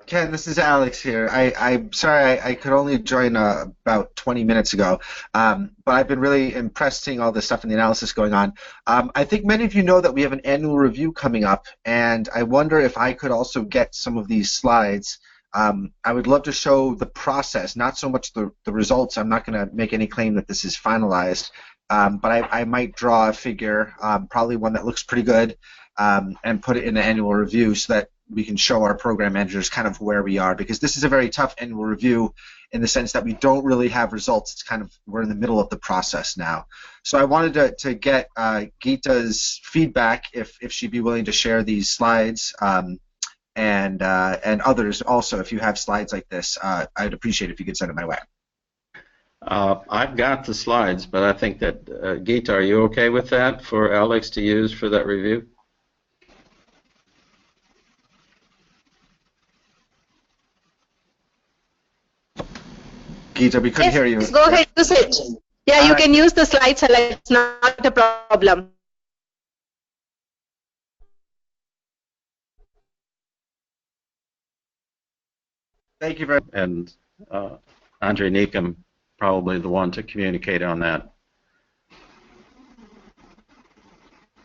Ken, this is Alex here. I'm sorry I could only join about 20 minutes ago, but I've been really impressed seeing all this stuff and the analysis going on. I think many of you know that we have an annual review coming up, and I wonder if I could also get some of these slides. I would love to show the process, not so much the results. I'm not going to make any claim that this is finalized, but I might draw a figure, probably one that looks pretty good, and put it in the annual review so that we can show our program managers kind of where we are, because this is a very tough annual review in the sense that we don't really have results. It's kind of, we're in the middle of the process now. So I wanted to get Geeta's feedback, if she'd be willing to share these slides, and others also. If you have slides like this, I'd appreciate it if you could send it my way.
I've got the slides, but I think that, Geeta, are you okay with that for Alex to use for that review?
Geeta, we couldn't hear you.
Go ahead, use it. Yeah, you can use the slides, Alex. It's not a problem.
Thank you very much.
And Andre Neekum, probably the one to communicate on that.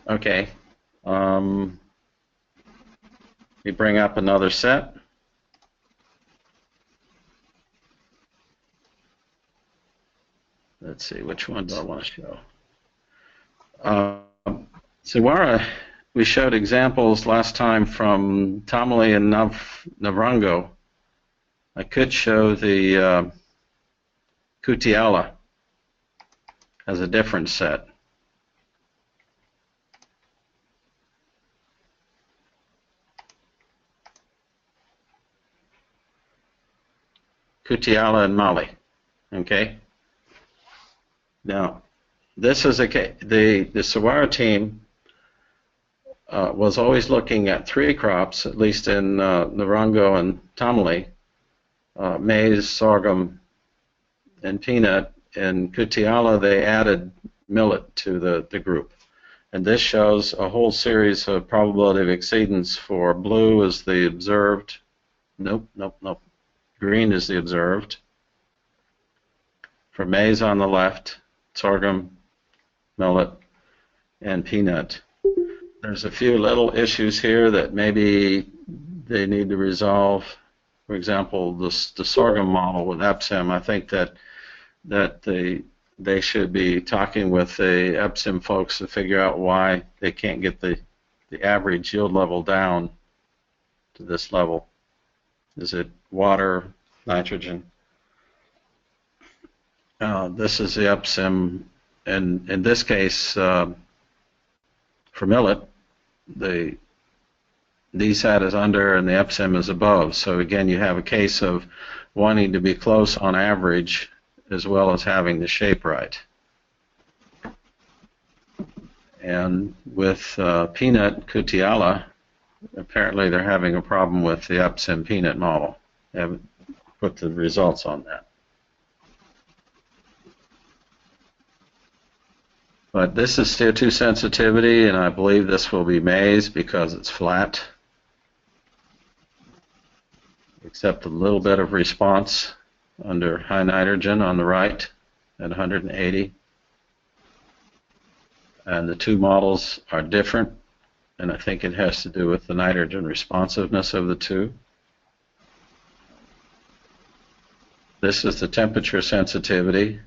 Okay. We bring up another set. Let's see, which one do I want to show? Suwara, we showed examples last time from Tamale and Navrango. I could show the Kutiala as a different set. Kutiala and Mali, okay? Now, this is the Suwara team was always looking at 3 crops, at least in Narango and Tamale, maize, sorghum, and peanut. In Kutiala, they added millet to the group. And this shows a whole series of probability of exceedance for blue is the observed. Nope. Green is the observed. For maize on the left, sorghum, millet, and peanut. There's a few little issues here that maybe they need to resolve. For example, the sorghum model with EPSIM, I think that they should be talking with the EPSIM folks to figure out why they can't get the average yield level down to this level. Is it water, nitrogen? This is the EPSIM, and in this case, for millet, the DSAT is under and the EPSIM is above. So again, you have a case of wanting to be close on average as well as having the shape right. And with peanut Kutiala, apparently they're having a problem with the EPSIM peanut model. They haven't put the results on that. But this is CO2 sensitivity, and I believe this will be maize because it's flat, except a little bit of response under high nitrogen on the right at 180. And the 2 models are different, and I think it has to do with the nitrogen responsiveness of the 2. This is the temperature sensitivity,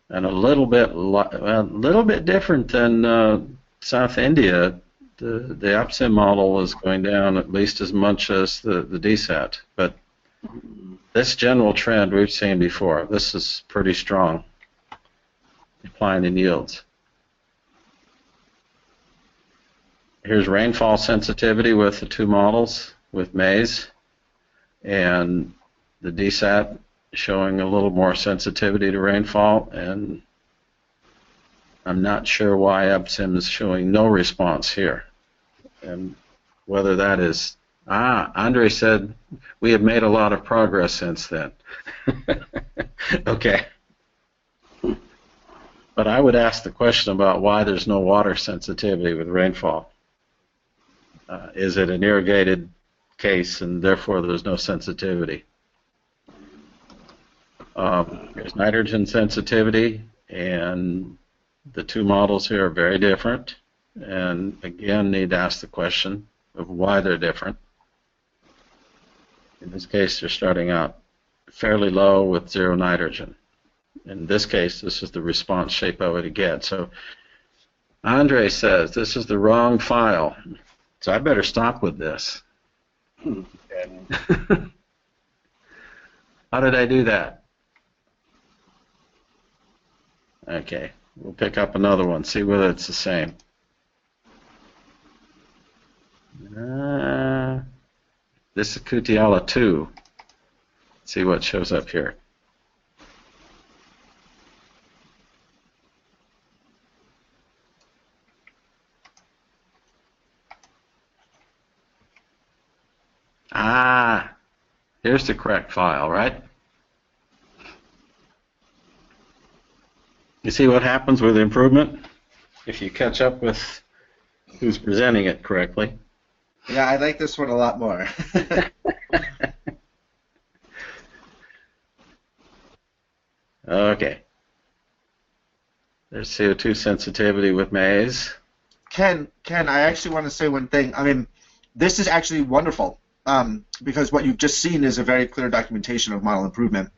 and a little bit different than South India. The EPSIM model is going down at least as much as the DSAT, but this general trend we've seen before. This is pretty strong, decline in yields. Here's rainfall sensitivity with the 2 models with maize, and the DSAT showing a little more sensitivity to rainfall, and I'm not sure why EPSIM is showing no response here, and whether that is, Andre said we have made a lot of progress since then. Okay. But I would ask the question about why there's no water sensitivity with rainfall. Is it an irrigated case and therefore there's no sensitivity? There's nitrogen sensitivity, and the 2 models here are very different, and again need to ask the question of why they're different. In this case, they're starting out fairly low with 0 nitrogen. In this case, this is the response shape I would get. So Andre says this is the wrong file. So I better stop with this. How did I do that? Okay, we'll pick up another one, see whether it's the same. This is Kutiala 2. Let's see what shows up here. Here's the correct file, right? You see what happens with improvement if you catch up with who's presenting it correctly?
Yeah, I like this one a lot more.
Okay. There's CO2 sensitivity with maize.
Ken, I actually want to say one thing. I mean, this is actually wonderful because what you've just seen is a very clear documentation of model improvement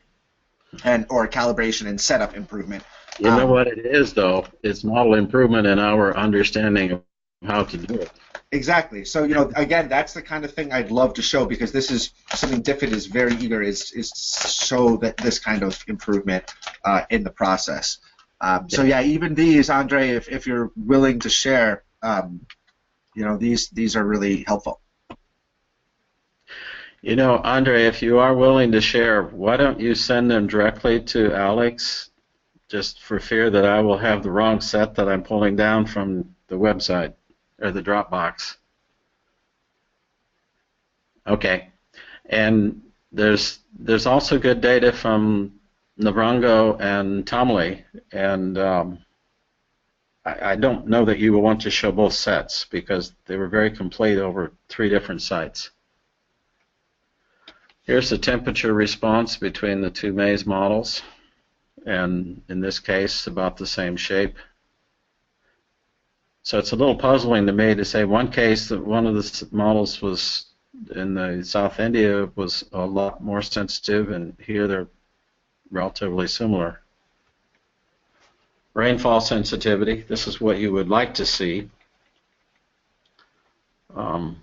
or calibration and setup improvement.
You know what it is, though? It's model improvement in our understanding of how to do it.
Exactly. So, you know, again, that's the kind of thing I'd love to show because this is something DFID is very eager is to show that this kind of improvement in the process. So, yeah, even these, Andre, if you're willing to share, you know, these are really helpful.
You know, Andre, if you are willing to share, why don't you send them directly to Alex, just for fear that I will have the wrong set that I'm pulling down from the website or the Dropbox. Okay. And there's also good data from Navrango and Tomley, and I don't know that you will want to show both sets because they were very complete over 3 different sites. Here's the temperature response between the 2 maize models, and in this case about the same shape. So it's a little puzzling to me to say one case that one of the models was in the South India was a lot more sensitive, and here they're relatively similar. Rainfall sensitivity, this is what you would like to see. A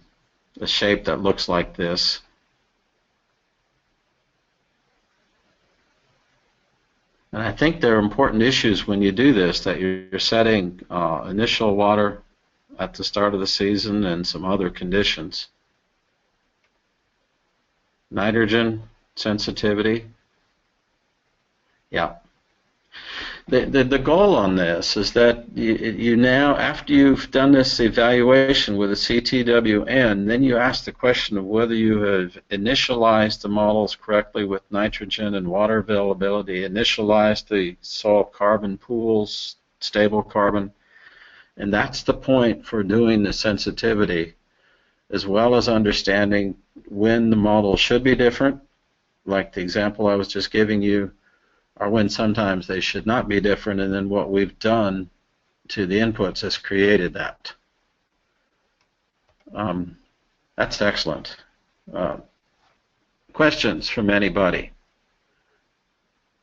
shape that looks like this. And I think there are important issues when you do this, that you're setting initial water at the start of the season and some other conditions. Nitrogen sensitivity. Yeah. The goal on this is that you now, after you've done this evaluation with a CTWN, then you ask the question of whether you have initialized the models correctly with nitrogen and water availability, initialized the soil carbon pools, stable carbon, and that's the point for doing the sensitivity, as well as understanding when the model should be different, like the example I was just giving you, or when sometimes they should not be different, and then what we've done to the inputs has created that. That's excellent. Questions from anybody?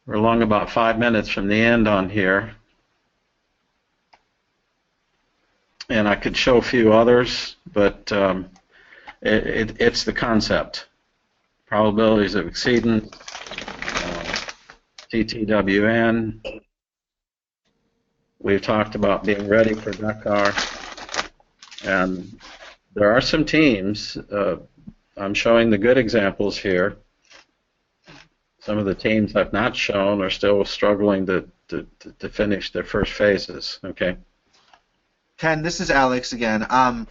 We're along about 5 minutes from the end on here. And I could show a few others, but it's the concept. Probabilities of exceedance, CTWN. We've talked about being ready for Dakar. And there are some teams. I'm showing the good examples here. Some of the teams I've not shown are still struggling to finish their first phases. Okay.
Ken, this is Alex again. I'm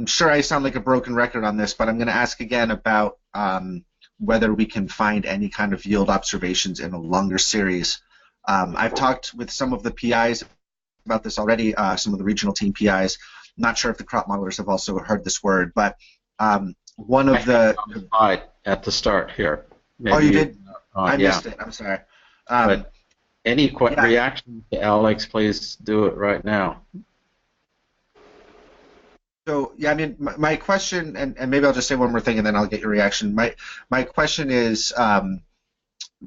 sure I sound like a broken record on this, but I'm going to ask again about whether we can find any kind of yield observations in a longer series. I've talked with some of the PIs about this already, some of the regional team PIs. I'm not sure if the crop modelers have also heard this word, but one of the...
at the start here.
Maybe you did? I missed it. I'm sorry.
But any reaction to Alex, please do it right now.
So, yeah, I mean, my question, and maybe I'll just say one more thing and then I'll get your reaction. My question is,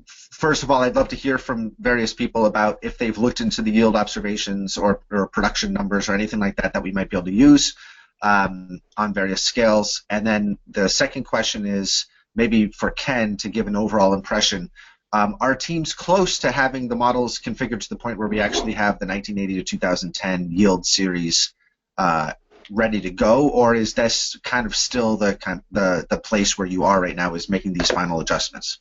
first of all, I'd love to hear from various people about if they've looked into the yield observations or production numbers or anything like that that we might be able to use. on various scales. And then the second question is maybe for Ken to give an overall impression. Are teams close to having the models configured to the point where we actually have the 1980 to 2010 yield series ready to go, or is this kind of still the place where you are right now, is making these final adjustments?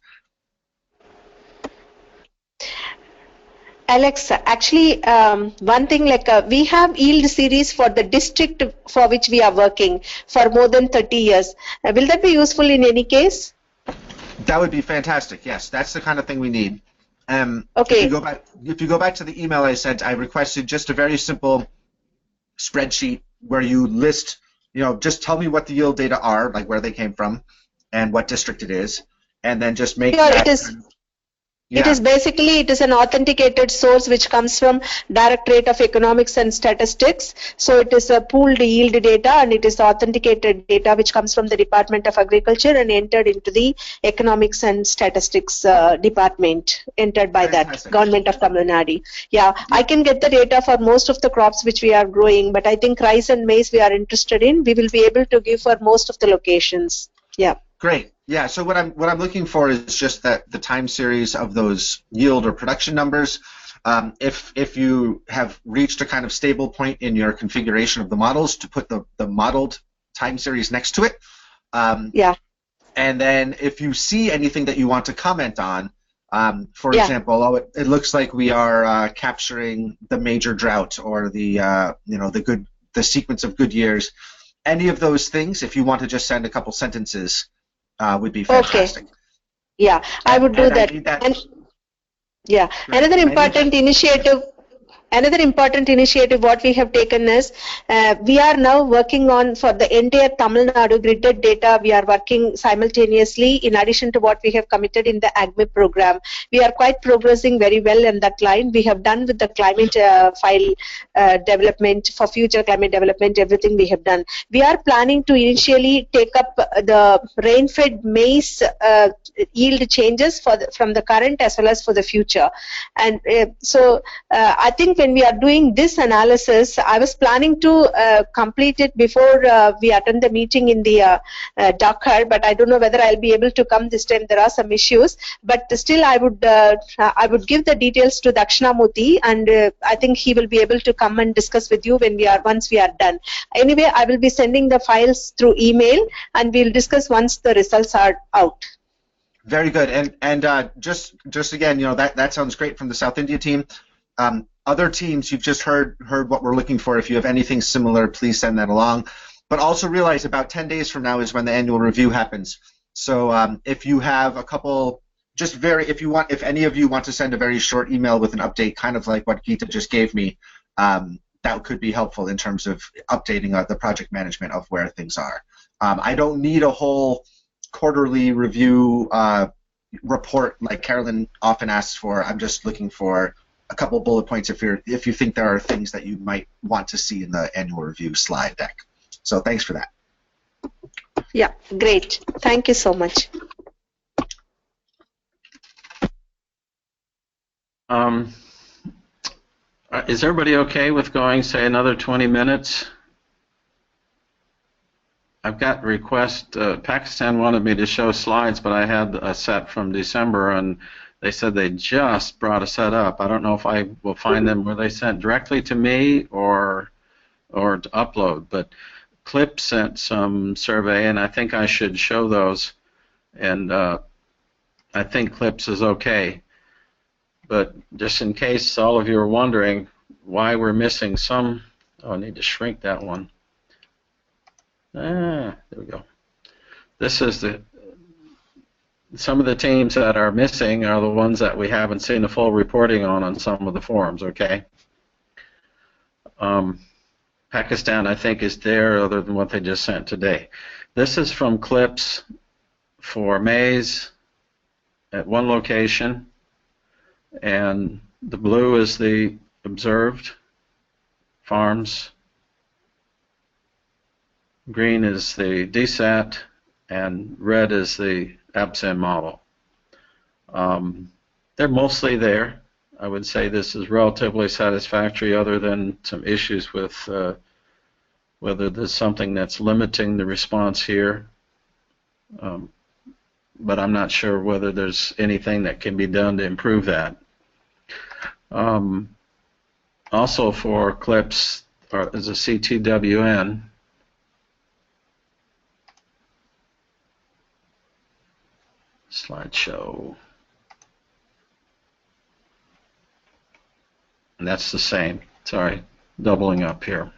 Alex, actually, one thing, like we have yield series for the district for which we are working for more than 30 years. Will that be useful in any case?
That would be fantastic. Yes, that's the kind of thing we need.
Okay.
If you go back to the email I sent, I requested just a very simple spreadsheet where you list, just tell me what the yield data are, like where they came from, and what district it is, and then just make that.
It is basically, it is an authenticated source which comes from Directorate of Economics and Statistics. So it is a pooled yield data, and it is authenticated data which comes from the Department of Agriculture and entered into the Economics and Statistics department, entered by that Government of Tamil Nadu. Yeah, I can get the data for most of the crops which we are growing, but I think rice and maize we are interested in. We will be able to give for most of the locations. Yeah.
Great. Yeah. So what I'm looking for is just that the time series of those yield or production numbers. If you have reached a kind of stable point in your configuration of the models, to put the modeled time series next to it.
Yeah.
And then if you see anything that you want to comment on, for example, it looks like we are capturing the major drought or the the sequence of good years. Any of those things, if you want to just send a couple sentences, would be fantastic.
Okay. Yeah, I would do that. And yeah, another important initiative what we have taken is we are now working on, for the entire Tamil Nadu gridded data, we are working simultaneously in addition to what we have committed in the AGMIP program. We are quite progressing very well in that line. We have done with the climate file development, for future climate development, everything we have done. We are planning to initially take up the rain-fed maize yield changes from the current as well as for the future. And so I think when we are doing this analysis, I was planning to complete it before we attend the meeting in the Dakar, but I don't know whether I'll be able to come this time. There are some issues, but still I would give the details to Dakshinamurthy, and I think he will be able to come and discuss with you once we are done. Anyway, I will be sending the files through email, and we'll discuss once the results are out.
Very good. And just again, that sounds great from the South India team. Other teams, you've just heard what we're looking for. If you have anything similar, please send that along. But also realize about 10 days from now is when the annual review happens. So if you have a couple, if any of you want to send a very short email with an update, kind of like what Geeta just gave me, that could be helpful in terms of updating the project management of where things are. I don't need a whole quarterly review report like Carolyn often asks for. I'm just looking for a couple bullet points if you think there are things that you might want to see in the annual review slide deck. So thanks for that.
Yeah, great. Thank you so much.
Is everybody okay with going, say, another 20 minutes? I've got requests. Pakistan wanted me to show slides, but I had a set from December, and they said they just brought a set up. I don't know if I will find them. Were they sent directly to me or to upload? But Clip sent some survey, and I think I should show those. And I think Clips is okay. But just in case all of you are wondering why we're missing some, I need to shrink that one. There we go. This is some of the teams that are missing are the ones that we haven't seen the full reporting on some of the forums, okay? Pakistan, I think, is there other than what they just sent today. This is from Clips for maize at one location, and the blue is the observed farms, green is the DSAT, and red is the ABSIM model. They're mostly there. I would say this is relatively satisfactory other than some issues with whether there's something that's limiting the response here. But I'm not sure whether there's anything that can be done to improve that. Also for clips, is a CTWN. Slideshow. And that's the same. Sorry, doubling up here.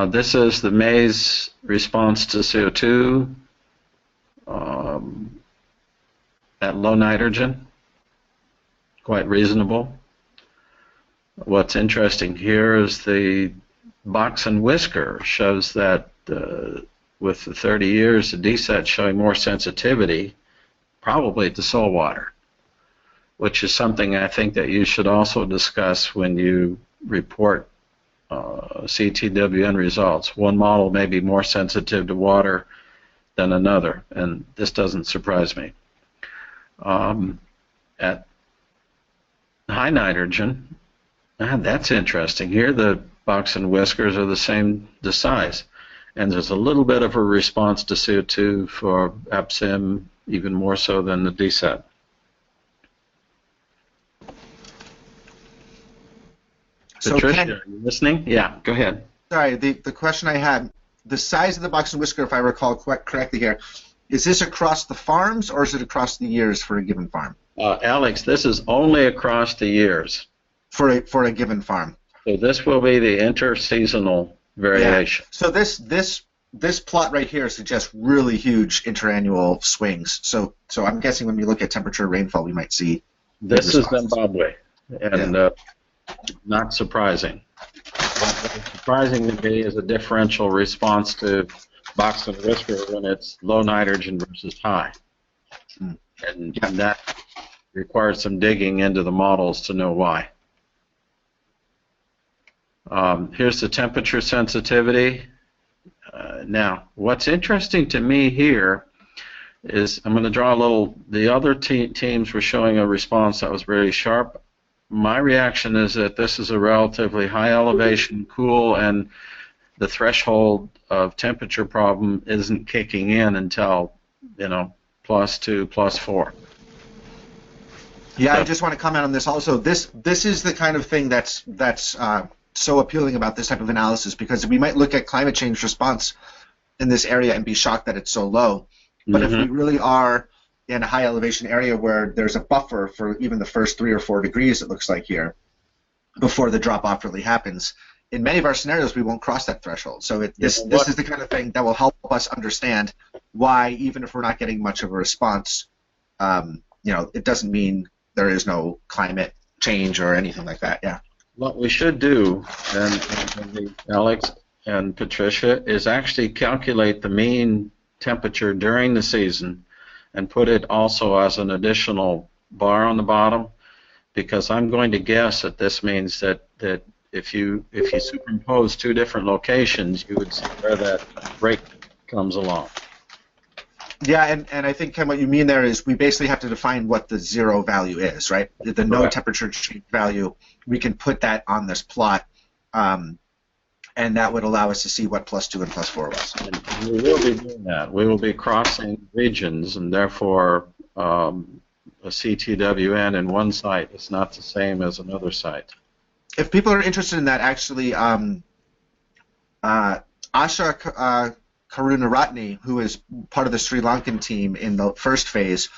This is the maize response to CO2 at low nitrogen. Quite reasonable. What's interesting here is the box and whisker shows that with the 30 years, the DSET showing more sensitivity, probably to soil water, which is something I think that you should also discuss when you report CTWN results. One model may be more sensitive to water than another, and this doesn't surprise me. At high nitrogen, that's interesting. Here the box and whiskers are the size, and there's a little bit of a response to CO2 for APSIM, even more so than the DSET.
So
Patricia, are you listening? Yeah, go ahead.
Sorry, the question I had, the size of the box and whisker, if I recall correctly here, is this across the farms or is it across the years for a given farm?
Alex, this is only across the years.
For a given farm.
So this will be the interseasonal variation.
Yeah. So this plot right here suggests really huge interannual swings. So I'm guessing when we look at temperature rainfall, we might see
this is Zimbabwe, and not surprising. What's surprising to me is a differential response to box and whisker when it's low nitrogen versus high, and that requires some digging into the models to know why. Here's the temperature sensitivity. Now, what's interesting to me here is I'm going to draw a little. The other teams were showing a response that was very sharp. My reaction is that this is a relatively high elevation, cool, and the threshold of temperature problem isn't kicking in until, +2, +4.
Yeah, I just want to comment on this also. This is the kind of thing that's so appealing about this type of analysis, because we might look at climate change response in this area and be shocked that it's so low. But if we really are in a high elevation area where there's a buffer for even the first 3 or 4 degrees, it looks like here, before the drop-off really happens, in many of our scenarios we won't cross that threshold. So this is the kind of thing that will help us understand why, even if we're not getting much of a response, it doesn't mean there is no climate change or anything like that. Yeah.
What we should do, and Alex and Patricia, is actually calculate the mean temperature during the season and put it also as an additional bar on the bottom, because I'm going to guess that this means that if you superimpose 2 different locations, you would see where that break comes along.
Yeah, and I think, Ken, what you mean there is we basically have to define what the 0 value is, right? The no temperature change value, we can put that on this plot, and that would allow us to see what +2 and +4 was.
And we will be doing that. We will be crossing regions, and therefore a CTWN in one site is not the same as another site.
If people are interested in that, actually, Asha Karunaratne, who is part of the Sri Lankan team in the first phase,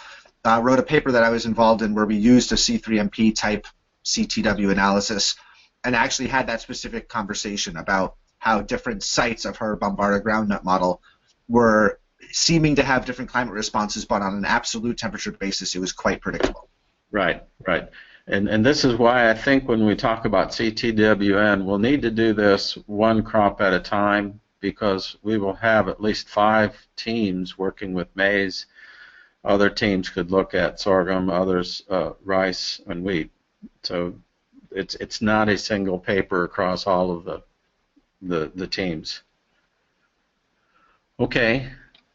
wrote a paper that I was involved in where we used a C3MP type CTW analysis and actually had that specific conversation about how different sites of her Bombarda groundnut model were seeming to have different climate responses, but on an absolute temperature basis, it was quite predictable.
Right. And this is why I think when we talk about CTWN, we'll need to do this one crop at a time, because we will have at least 5 teams working with maize. Other teams could look at sorghum, others rice and wheat. So it's not a single paper across all of the teams. Okay,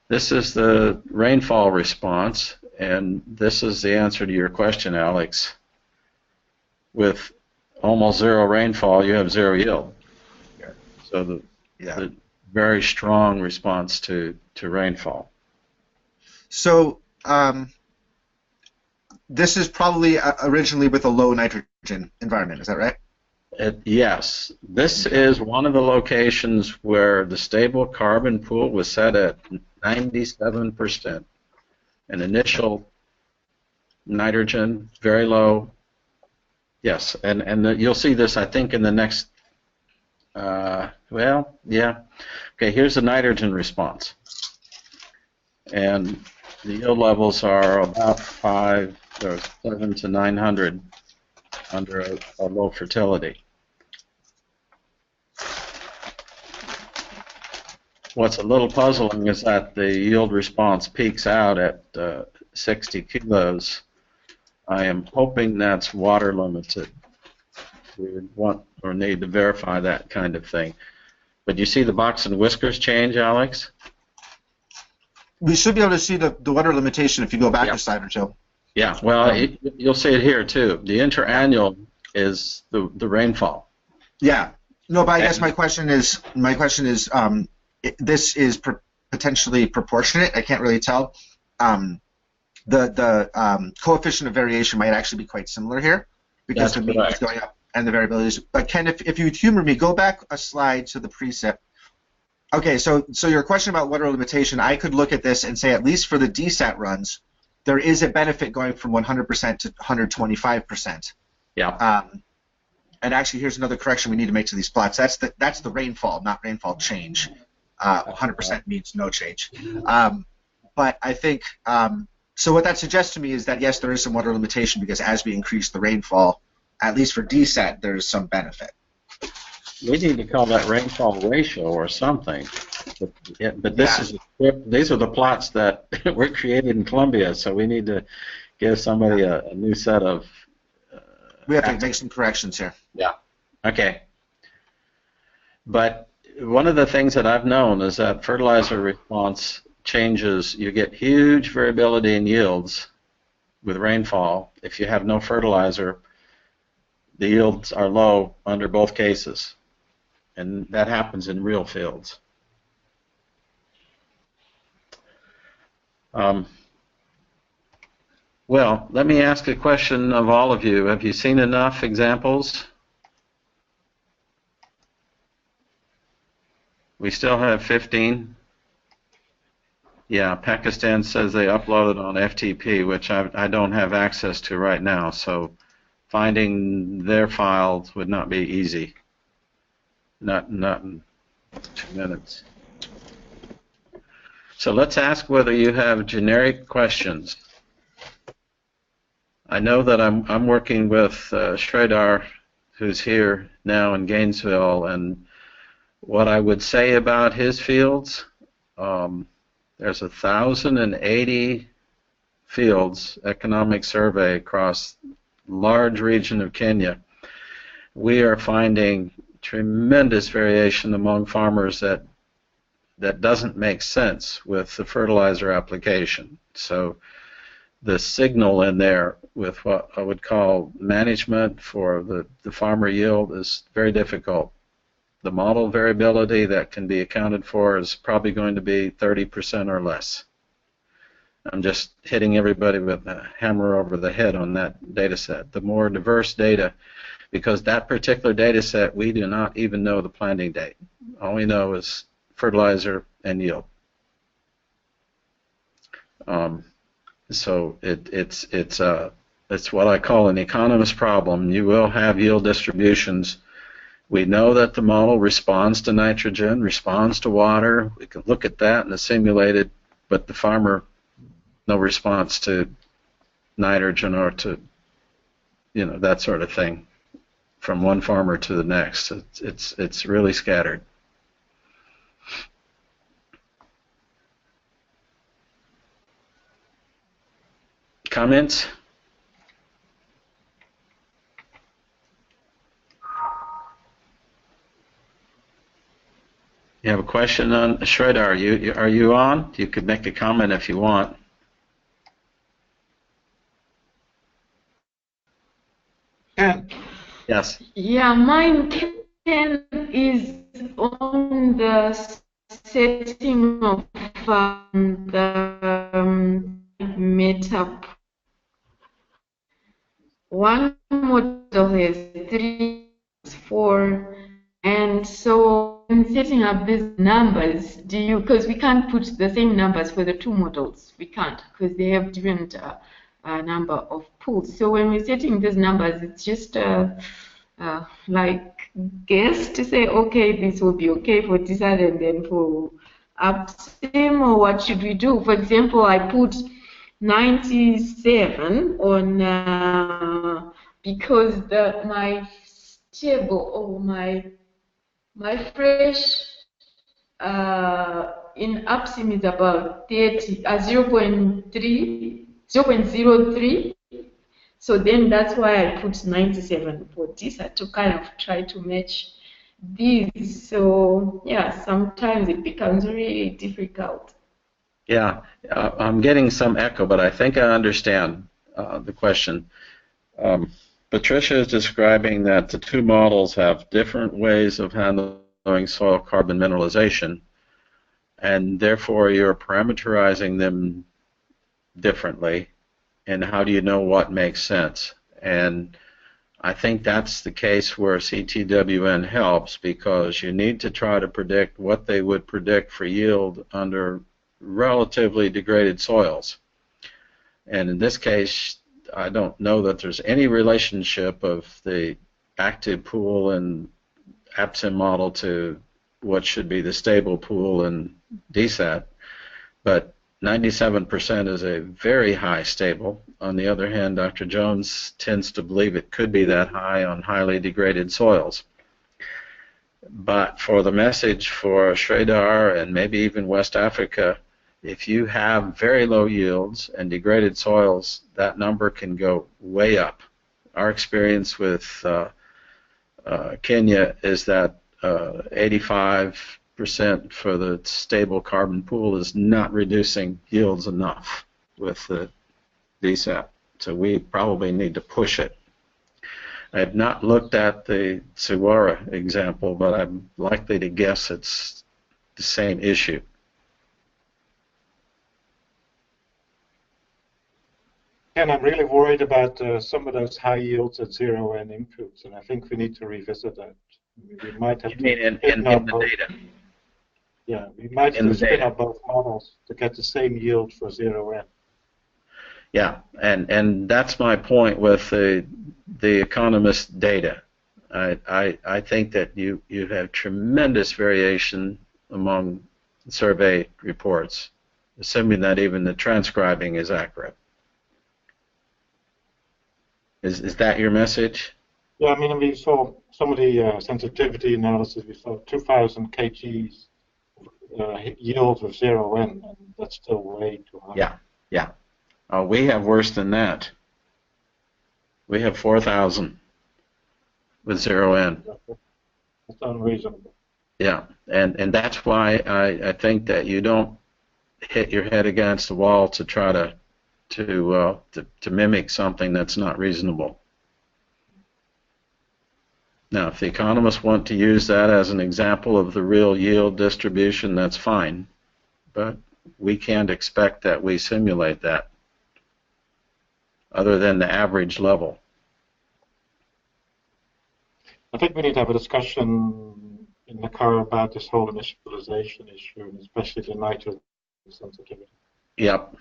this is the rainfall response, and this is the answer to your question, Alex. With almost 0 rainfall, you have 0 yield. So the very strong response to rainfall.
So this is probably originally with a low nitrogen environment, is that right?
Yes. This is one of the locations where the stable carbon pool was set at 97%. An initial nitrogen, very low. Yes, and you'll see this, I think, in the next, well, yeah. Okay, here's the nitrogen response. And the yield levels are about 5 or 7 to 900 under a low fertility. What's a little puzzling is that the yield response peaks out at 60 kilos. I am hoping that's water limited. We would want or need to verify that kind of thing. But you see the box and whiskers change, Alex?
We should be able to see the water limitation if you go back a slide or two.
Yeah, well, you'll see it here too. The interannual is the rainfall.
Yeah. No, but I guess my question is this is potentially proportionate. I can't really tell. The coefficient of variation might actually be quite similar here because the mean is going up and the variability is. But Ken, if you would humor me, go back a slide to the preset. Okay, so your question about water limitation, I could look at this and say at least for the DSAT runs, there is a benefit going from 100% to 125%.
Yeah.
And actually, here's another correction we need to make to these plots. That's the rainfall, not rainfall change. 100% means no change. But I think so. What that suggests to me is that yes, there is some water limitation because as we increase the rainfall, at least for DSAT, there is some benefit.
We need to call that rainfall ratio or something. But this these are the plots that were created in Columbia, so we need to give somebody a new set of.
We have to make some corrections here.
Yeah. Okay. But one of the things that I've known is that fertilizer response changes. You get huge variability in yields with rainfall. If you have no fertilizer, the yields are low under both cases. And that happens in real fields. Well, let me ask a question of all of you. Have you seen enough examples? We still have 15. Yeah, Pakistan says they uploaded on FTP, which I don't have access to right now, so finding their files would not be easy. Not in 2 minutes. So let's ask whether you have generic questions. I know that I'm working with Sridhar, who's here now in Gainesville, and what I would say about his fields, there's 1,080 fields, economic survey across large region of Kenya. We are finding tremendous variation among farmers that doesn't make sense with the fertilizer application. So the signal in there with what I would call management for the farmer yield is very difficult. The model variability that can be accounted for is probably going to be 30% or less. I'm just hitting everybody with a hammer over the head on that data set. The more diverse data, because that particular data set, we do not even know the planting date. All we know is fertilizer and yield. So it's what I call an economist problem. You will have yield distributions. We know that the model responds to nitrogen, responds to water. We can look at that in the simulated, but the farmer, no response to nitrogen or to, that sort of thing from one farmer to the next. It's really scattered. Comments? You have a question on Sridhar? Are you on? You could make a comment if you want.
Yeah.
Yes.
Yeah, mine Ken is on the setting of the meta. One model has 3, 4, and so in setting up these numbers, because we can't put the same numbers for the 2 models, we can't, because they have different number of pools. So when we're setting these numbers, it's just like guess to say, okay, this will be okay for DSAT and then for upstream, or what should we do? For example, I put 97 on because my stable or my fresh in upstream is about 30 0.03. So then that's why I put 97 for DSAT to kind of try to match these. So yeah, sometimes it becomes really difficult.
Yeah, I'm getting some echo, but I think I understand the question. Patricia is describing that the 2 models have different ways of handling soil carbon mineralization, and therefore you're parameterizing them differently, and how do you know what makes sense? And I think that's the case where CTWN helps, because you need to try to predict what they would predict for yield under relatively degraded soils. And in this case, I don't know that there's any relationship of the active pool and APSIM model to what should be the stable pool in DSAT, but 97% is a very high stable. On the other hand, Dr. Jones tends to believe it could be that high on highly degraded soils. But for the message for Sridhar and maybe even West Africa, if you have very low yields and degraded soils, that number can go way up. Our experience with Kenya is that 85% for the stable carbon pool is not reducing yields enough with the DSAT. So we probably need to push it. I have not looked at the Suwara example, but I'm likely to guess it's the same issue.
And I'm really worried about some of those high yields at 0N inputs, and I think we need to revisit that. We might have
in the data.
Yeah, we might have to spin up both models to get the same yield for 0N.
Yeah, and that's my point with the economist data. I think that you have tremendous variation among survey reports, assuming that even the transcribing is accurate. Is that your message?
Yeah, I mean, we saw some of the sensitivity analysis. We saw 2,000 kgs yield with 0N, and that's still way too high.
Yeah, yeah. We have worse than that. We have 4,000 with 0N.
That's unreasonable.
Yeah, and that's why I think that you don't hit your head against the wall to try to mimic something that's not reasonable. Now, if the economists want to use that as an example of the real yield distribution, that's fine, but we can't expect that we simulate that other than the average level.
I think we need to have a discussion in Dakar about this whole initialization issue, and especially the nitrogen sensitivity.
Yep.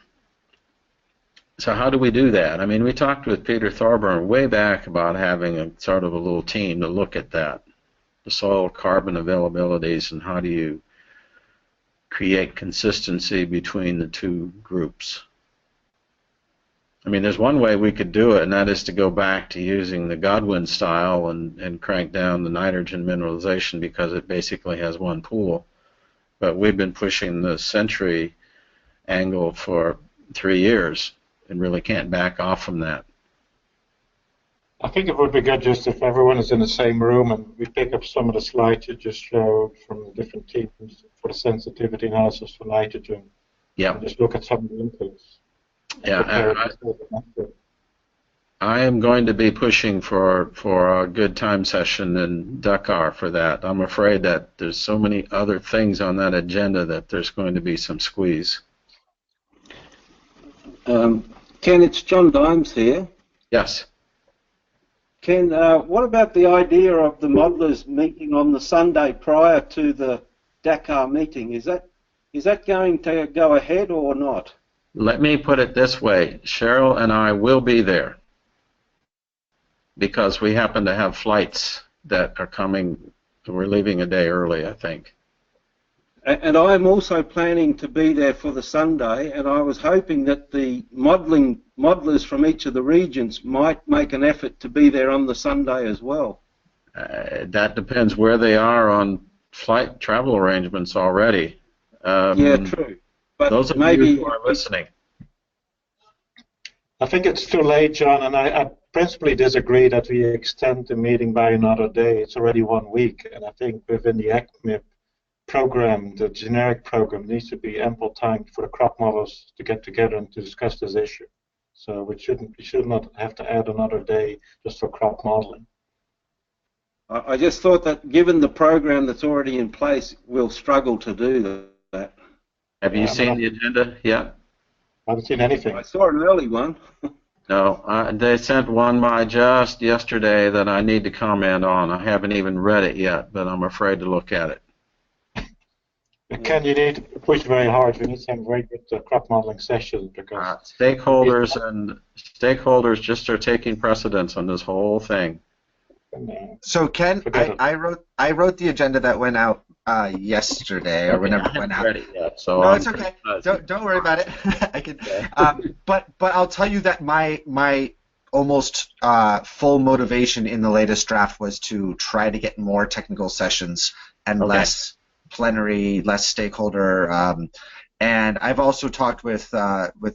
So how do we do that? I mean, we talked with Peter Thorburn way back about having a sort of a little team to look at that, the soil carbon availabilities, and how do you create consistency between the 2 groups. I mean, there's one way we could do it, and that is to go back to using the Godwin style and crank down the nitrogen mineralization, because it basically has one pool. But we've been pushing the century angle for 3 years and really can't back off from that.
I think it would be good just if everyone is in the same room and we pick up some of the slides you just showed from the different teams for the sensitivity analysis for nitrogen.
Yeah.
And just look at some of the inputs.
Yeah. I am going to be pushing for a good time session in Dakar for that. I'm afraid that there's so many other things on that agenda that there's going to be some squeeze.
Ken, it's John Dimes here.
Yes.
Ken, what about the idea of the modelers meeting on the Sunday prior to the Dakar meeting? Is that going to go ahead or not?
Let me put it this way. Cheryl and I will be there because we happen to have flights that are coming. We're leaving a day early, I think.
And I'm also planning to be there for the Sunday, and I was hoping that the modelers from each of the regions might make an effort to be there on the Sunday as well.
That depends where they are on flight travel arrangements already.
Yeah, true. But
those of
maybe
you who are listening.
I think it's too late, John, and I principally disagree that we extend the meeting by another day. It's already 1 week, and I think within the ACMIP program, the generic program, needs to be ample time for the crop models to get together and to discuss this issue. So we should not have to add another day just for crop modeling.
I just thought that given the program that's already in place, we'll struggle to do that.
Have you seen the agenda yet?
I haven't seen anything.
I saw an early one.
No, they sent one by just yesterday that I need to comment on. I haven't even read it yet, but I'm afraid to look at it.
Ken, you need to push very hard. We need some very good crop modeling sessions because
stakeholders just are taking precedence on this whole thing.
So Ken, I wrote the agenda that went out yesterday or whenever it went out.
Read it yet, so
no, it's okay. Don't worry about it. I can. But I'll tell you that my almost full motivation in the latest draft was to try to get more technical sessions and less plenary, less stakeholder. And I've also talked with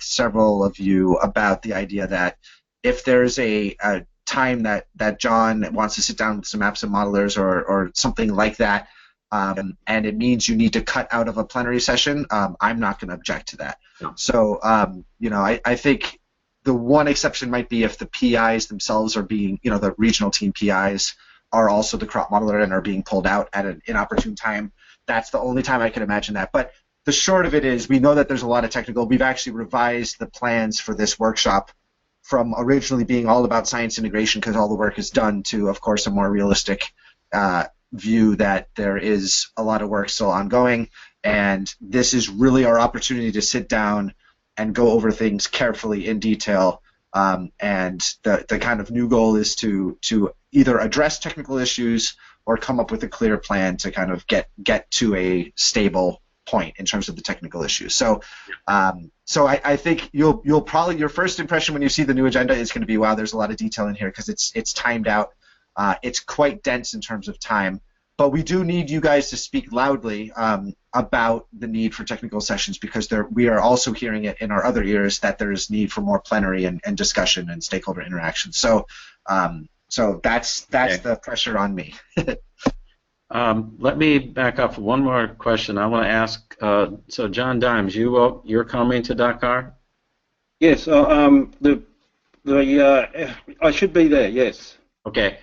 several of you about the idea that if there's a time that John wants to sit down with some apps and modelers or something like that, and it means you need to cut out of a plenary session, I'm not going to object to that. So, I think the one exception might be if the PIs themselves are being, the regional team PIs are also the crop modeler and are being pulled out at an inopportune time. That's the only time I can imagine that. But the short of it is we know that there's a lot of technical. We've actually revised the plans for this workshop from originally being all about science integration because all the work is done to, of course, a more realistic view that there is a lot of work still ongoing. And this is really our opportunity to sit down and go over things carefully in detail. And the kind of new goal is to either address technical issues or come up with a clear plan to kind of get to a stable point in terms of the technical issues. So I think you'll probably, your first impression when you see the new agenda is going to be, wow, there's a lot of detail in here because it's timed out. It's quite dense in terms of time. But we do need you guys to speak loudly about the need for technical sessions because we are also hearing it in our other ears that there is need for more plenary and discussion and stakeholder interaction. So that's the pressure on me.
Let me back up for one more question. I want to ask. So John Dimes, you're coming to Dakar?
Yes. I should be there. Yes.
Okay.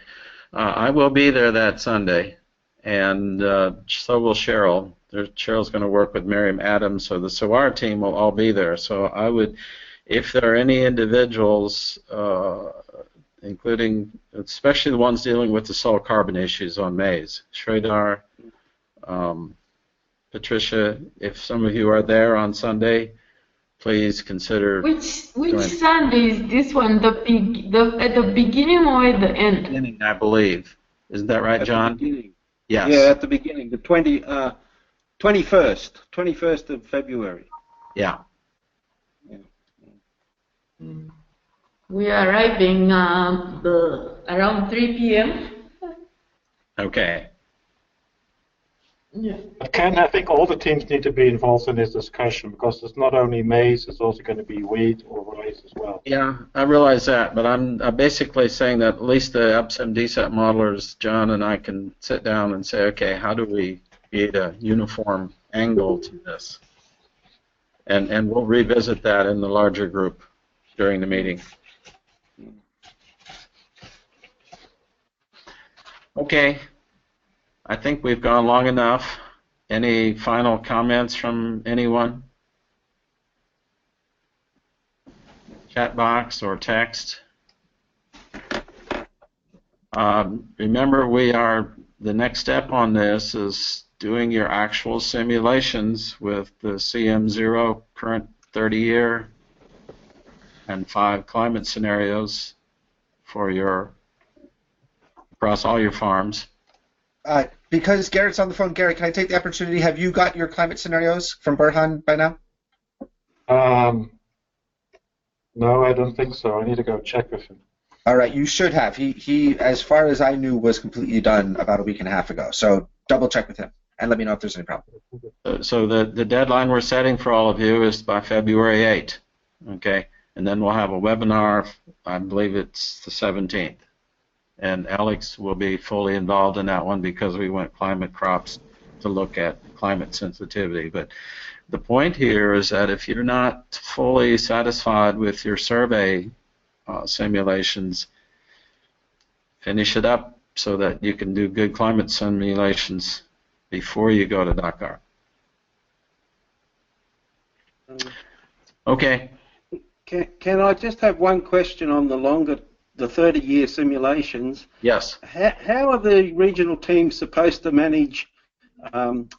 I will be there that Sunday, and so will Cheryl. Cheryl's going to work with Miriam Adams, so the SOAR team will all be there. So I would, if there are any individuals, including, especially the ones dealing with the soil carbon issues on maize, Sridhar, Patricia, if some of you are there on Sunday, please consider.
Which Sunday is this one? At the beginning or at the end?
Beginning, I believe. Isn't that right, John?
At the beginning.
Yes.
Yeah, at the beginning, the 21st of February.
Yeah.
We are arriving around 3 p.m.
Okay.
Yeah.
Ken, I think all the teams need to be involved in this discussion because it's not only maize, it's also going to be wheat or rice as well.
Yeah, I realize that, but I'm basically saying that at least the UPSEM DSET modelers, John and I, can sit down and say, okay, how do we create a uniform angle to this? And we'll revisit that in the larger group during the meeting. Okay, I think we've gone long enough. Any final comments from anyone? Chat box or text? Remember, the next step on this is doing your actual simulations with the CM0 current 30-year and 5 climate scenarios for across all your farms.
Because Garrett's on the phone, Garrett, can I take the opportunity? Have you got your climate scenarios from Burhan by now?
No, I don't think so. I need to go check with him.
All right, you should have. He, as far as I knew, was completely done about a week and a half ago. So double check with him and let me know if there's any problem.
So the deadline we're setting for all of you is by February 8th, okay? And then we'll have a webinar, I believe it's the 17th. And Alex will be fully involved in that one because we went climate crops to look at climate sensitivity. But the point here is that if you're not fully satisfied with your survey simulations, finish it up so that you can do good climate simulations before you go to Dakar. Okay.
Can I just have one question on the 30-year simulations?
Yes.
How are the regional teams supposed to manage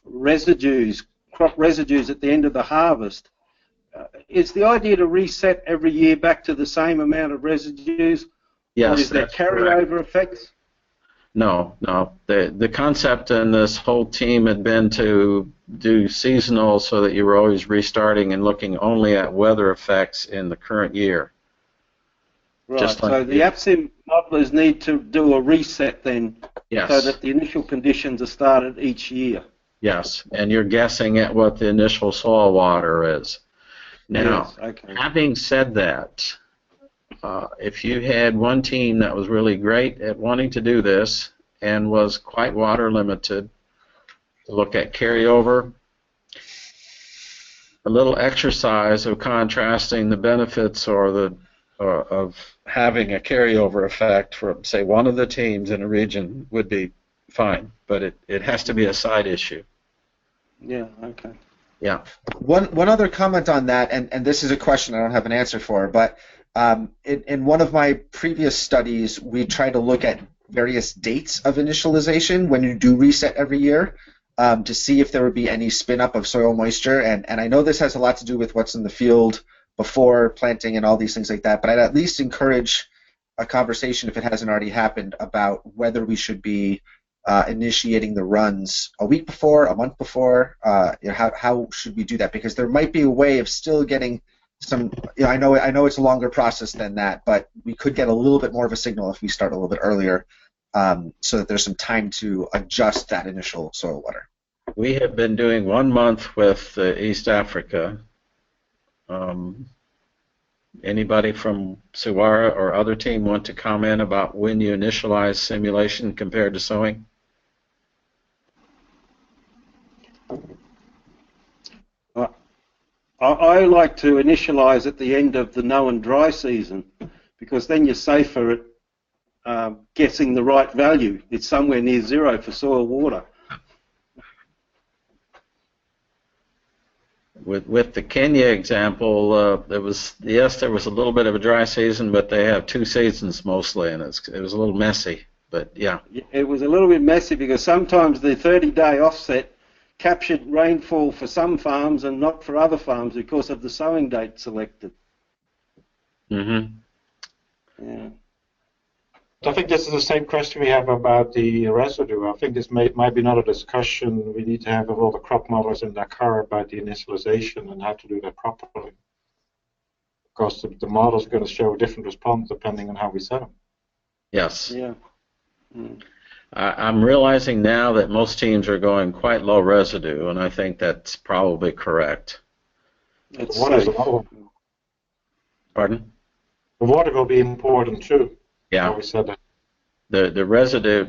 residues, crop residues at the end of the harvest? Is the idea to reset every year back to the same amount of residues?
Yes.
Or is there carryover effects?
No. The concept in this whole team had been to do seasonal so that you were always restarting and looking only at weather effects in the current year.
Right, so the AppSim modelers need to do a reset then,
yes,
so that the initial conditions are started each year.
Yes, and you're guessing at what the initial soil water is. Now,
yes, okay.
Having said that, if you had one team that was really great at wanting to do this and was quite water limited, to look at carryover, a little exercise of contrasting the benefits of having a carryover effect from, say, one of the teams in a region would be fine, but it has to be a side issue.
Yeah, okay.
Yeah. One other comment on that, and this is a question I don't have an answer for, but in one of my previous studies, we tried to look at various dates of initialization when you do reset every year to see if there would be any spin up of soil moisture, and I know this has a lot to do with what's in the field before planting and all these things like that, but I'd at least encourage a conversation, if it hasn't already happened, about whether we should be initiating the runs a week before, a month before. How should we do that? Because there might be a way of still getting some. I know it's a longer process than that, but we could get a little bit more of a signal if we start a little bit earlier, so that there's some time to adjust that initial soil water.
We have been doing 1 month with East Africa. Anybody from Suwara or other team want to comment about when you initialize simulation compared to sowing?
I like to initialize at the end of the known dry season, because then you're safer at guessing the right value. It's somewhere near zero for soil water.
With the Kenya example, there was a little bit of a dry season, but they have 2 seasons mostly, and it was a little messy. But yeah,
it was a little bit messy because sometimes the 30-day offset captured rainfall for some farms and not for other farms because of the sowing date selected.
Mm-hmm.
Yeah.
I think this is the same question we have about the residue. I think this might be another discussion we need to have with all the crop modelers in Dakar about the initialization and how to do that properly. Because the models are going to show a different response depending on how we set them.
Yes.
Yeah. Mm.
I'm realizing now that most teams are going quite low residue, and I think that's probably correct.
It's
Pardon?
The water will be important too.
Yeah.
We said that.
The residue,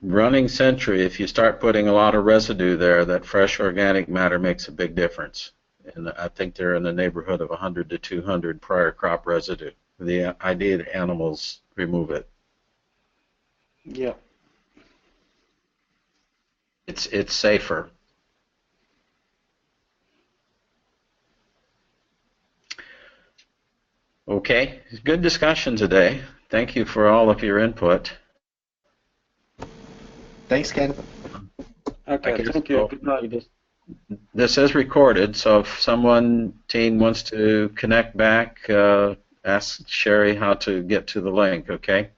running Century, if you start putting a lot of residue there, that fresh organic matter makes a big difference. And I think they're in the neighborhood of 100 to 200 prior crop residue. The idea that animals remove it.
Yeah.
it's safer. Okay, good discussion today. Thank you for all of your input.
Thanks, Ken.
Okay, thank you. Good night.
This is recorded, so if someone, team, wants to connect back, ask Sherry how to get to the link, okay?